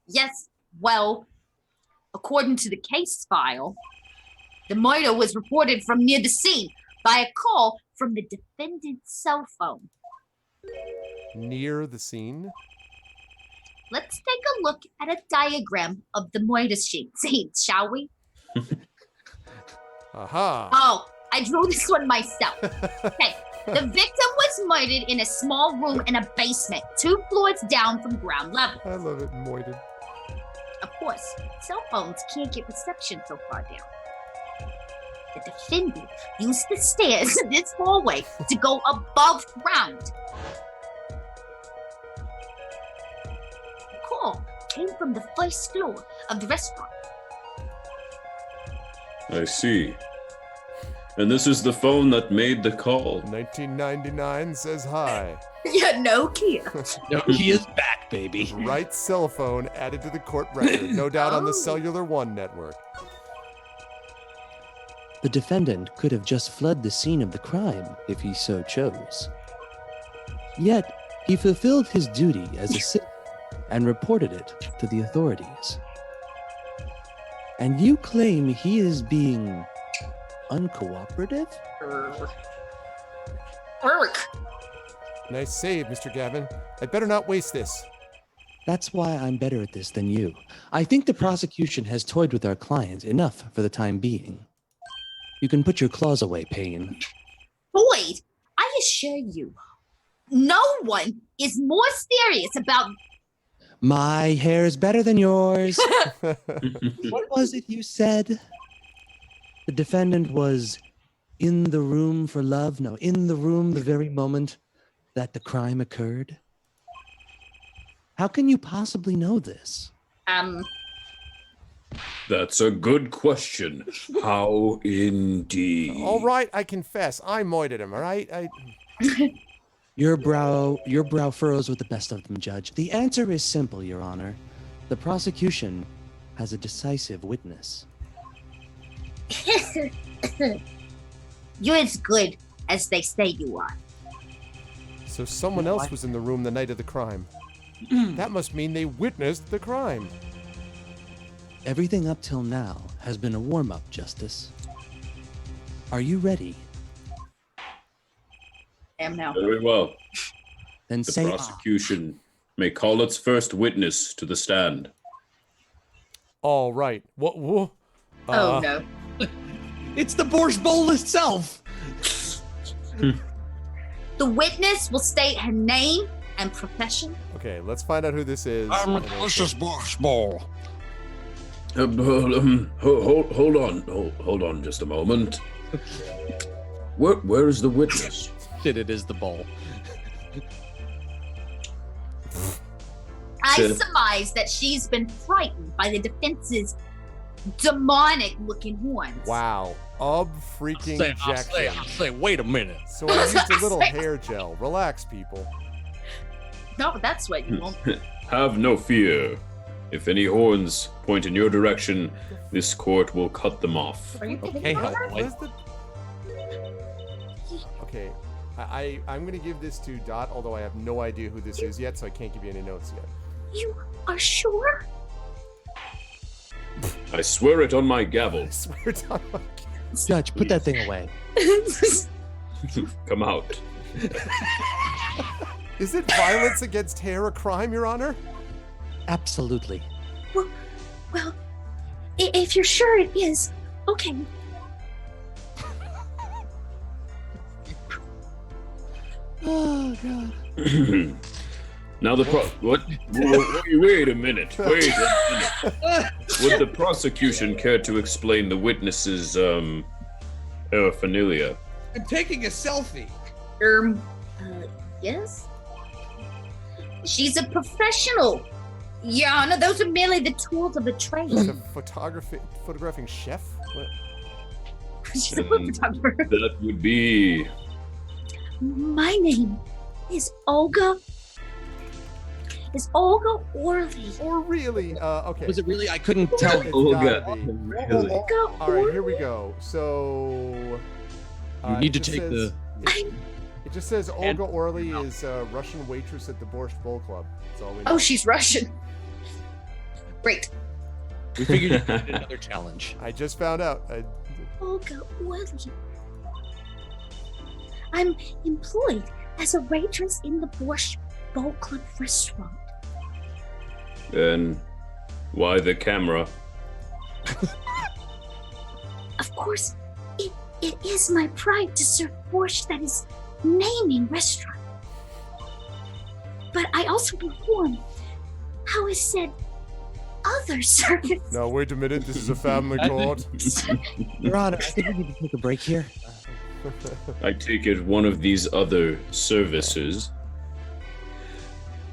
Yes, well, according to the case file, the murder was reported from near the scene by a call from the defendant's cell phone.
Near the scene?
Let's take a look at a diagram of the murder scene, shall we?
Aha.
Oh, I drew this one myself. Okay, the victim was murdered in a small room in a basement, 2 floors down from ground level.
I love it, moited.
Of course, cell phones can't get reception so far down. The defendant used the stairs in this hallway to go above ground. The call came from the first floor of the restaurant.
I see. And this is the phone that made the call.
1999 says hi.
Yeah, Nokia.
Nokia's back, baby.
Right cell phone added to the court record, no doubt on the Cellular One network.
The defendant could have just fled the scene of the crime if he so chose. Yet, he fulfilled his duty as a citizen and reported it to the authorities. And you claim he is being uncooperative?
Nice save, Mr. Gavin. I'd better not waste this.
That's why I'm better at this than you. I think the prosecution has toyed with our client enough for the time being. You can put your claws away, Payne.
Boyd, I assure you, no one is more serious about...
My hair is better than yours. What was it you said? The defendant was in the room for love? No, in the room the very moment that the crime occurred? How can you possibly know this?
That's a good question. How indeed?
All right, I confess. I moited him, all right?
Your brow furrows with the best of them, Judge. The answer is simple, Your Honor. The prosecution has a decisive witness.
You're as good as they say you are.
So someone else was in the room the night of the crime. That must mean they witnessed the crime.
Everything up till now has been a warm-up, Justice. Are you ready?
I am now.
Very well.
Then
The
say
prosecution may call its first witness to the stand.
All right. What?
Oh, no.
It's the Borscht Bowl itself!
The witness will state her name and profession.
Okay, let's find out who this is.
I'm a delicious Borscht Bowl.
Hold on just a moment. Where is the witness?
Shit, it is the bowl.
I surmise that she's been frightened by the defense's demonic-looking horns.
Wow. Freaking Jackson.
I'll say, wait a minute.
So I used a little hair gel. Relax, people.
No, that's what you won't.
Have no fear. If any horns point in your direction, this court will cut them off.
Are you
Okay, Hellboy.
Where's the... Okay, I'm going to give this to Dot, although I have no idea who this is yet, so I can't give you any notes yet.
You are sure?
I swear it on my gavel.
I swear it's on my...
Judge, put that thing away.
Come out.
Is it violence against hair a crime, Your Honor?
Absolutely.
Well, if you're sure it is, okay.
Oh, God.
Now what? Wait a minute. Would the prosecution care to explain the witness's paraphernalia?
I'm taking a selfie.
Yes? She's a professional. Your Honor, those are merely the tools of the trade.
She's a photographing chef? What?
She's a photographer.
That would be...
My name is Olga. Is Olga Orley.
Or really? Okay.
Was it really? I couldn't tell.
It's
Olga.
gotta be.
Really?
Olga
All right, here
Orley.
we go. So...
You need
it
to
just
take
says-
the.
It just says Olga Orley is a Russian waitress at the Borscht Bowl Club. That's all we know.
Oh, she's Russian. Great.
We figured you needed another challenge.
I just found out.
Olga Orley. I'm employed as a waitress in the Borscht Bowl Club restaurant.
Then why the camera?
Of course, it is my pride to serve borscht that is naming restaurant. But I also perform, how is said, other service.
No, wait a minute. This is a family court.
Your Honor, I think we need to take a break here.
I take it one of these other services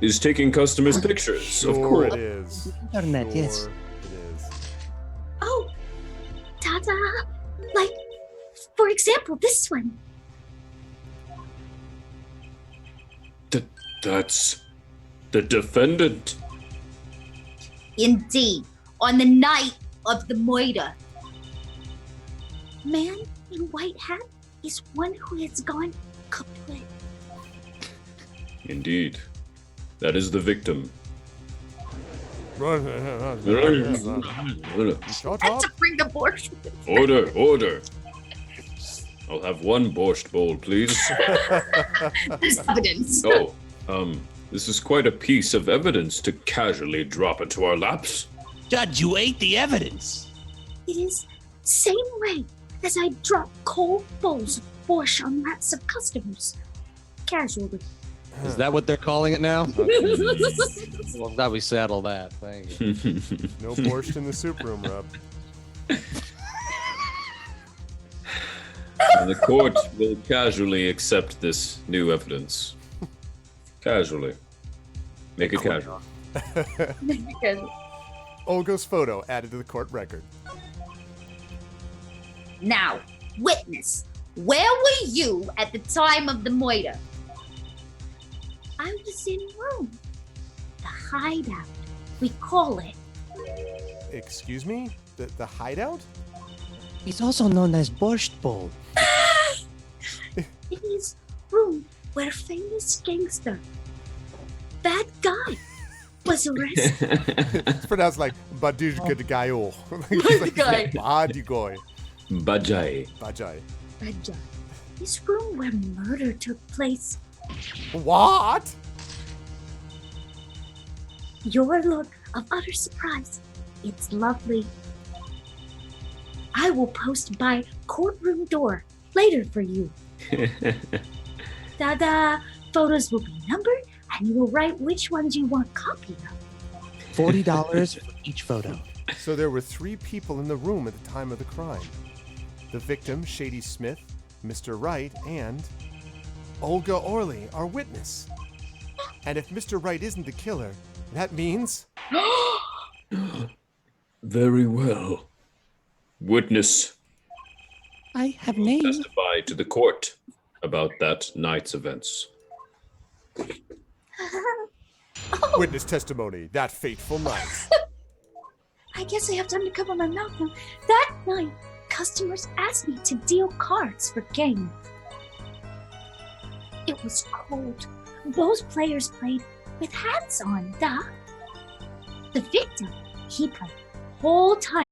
is taking customers' pictures.
Sure
Of course.
it is.
Internet, yes.
Sure it is.
Oh, ta-da! Like, for example, this one.
That's the defendant.
Indeed, on the night of the murder. Man in white hat is one who has gone kaput.
Indeed. That is the victim.
Shut up.
To bring the borscht.
Order. I'll have one borscht bowl, please.
There's evidence.
Oh, this is quite a piece of evidence to casually drop into our laps.
Judge, you ate the evidence.
It is same way as I drop cold bowls of borscht on laps of customers. Casually.
Is that what they're calling it now? Well, glad we settled that. Thank you.
No borscht in the soup room, Rob.
And the court will casually accept this new evidence. Casually. Make it casual.
Olga's photo added to the court record.
Now, witness, where were you at the time of the murder? I was in room. The hideout, we call it.
Excuse me? The hideout?
He's also known as Borscht Bowl.
It is room where famous gangster, bad guy, was arrested.
It's pronounced like Badugadgayo.
Badguy.
Badguy.
Bajai.
Bajai.
Bad guy. This room where murder took place.
What?
Your look of utter surprise. It's lovely. I will post by courtroom door later for you. Ta-da! Photos will be numbered, and you will write which ones you want copy of.
$40 for each photo.
So there were 3 people in the room at the time of the crime. The victim, Shady Smith, Mr. Wright, and Olga Orley, our witness. And if Mr. Wright isn't the killer, that means...
Very well. Witness,
I have names.
testify to the court about that night's events.
Witness testimony, that fateful night.
I guess I have time to cover my mouth now. That night, customers asked me to deal cards for game. It was cold. Both players played with hats on. The victim, he played whole time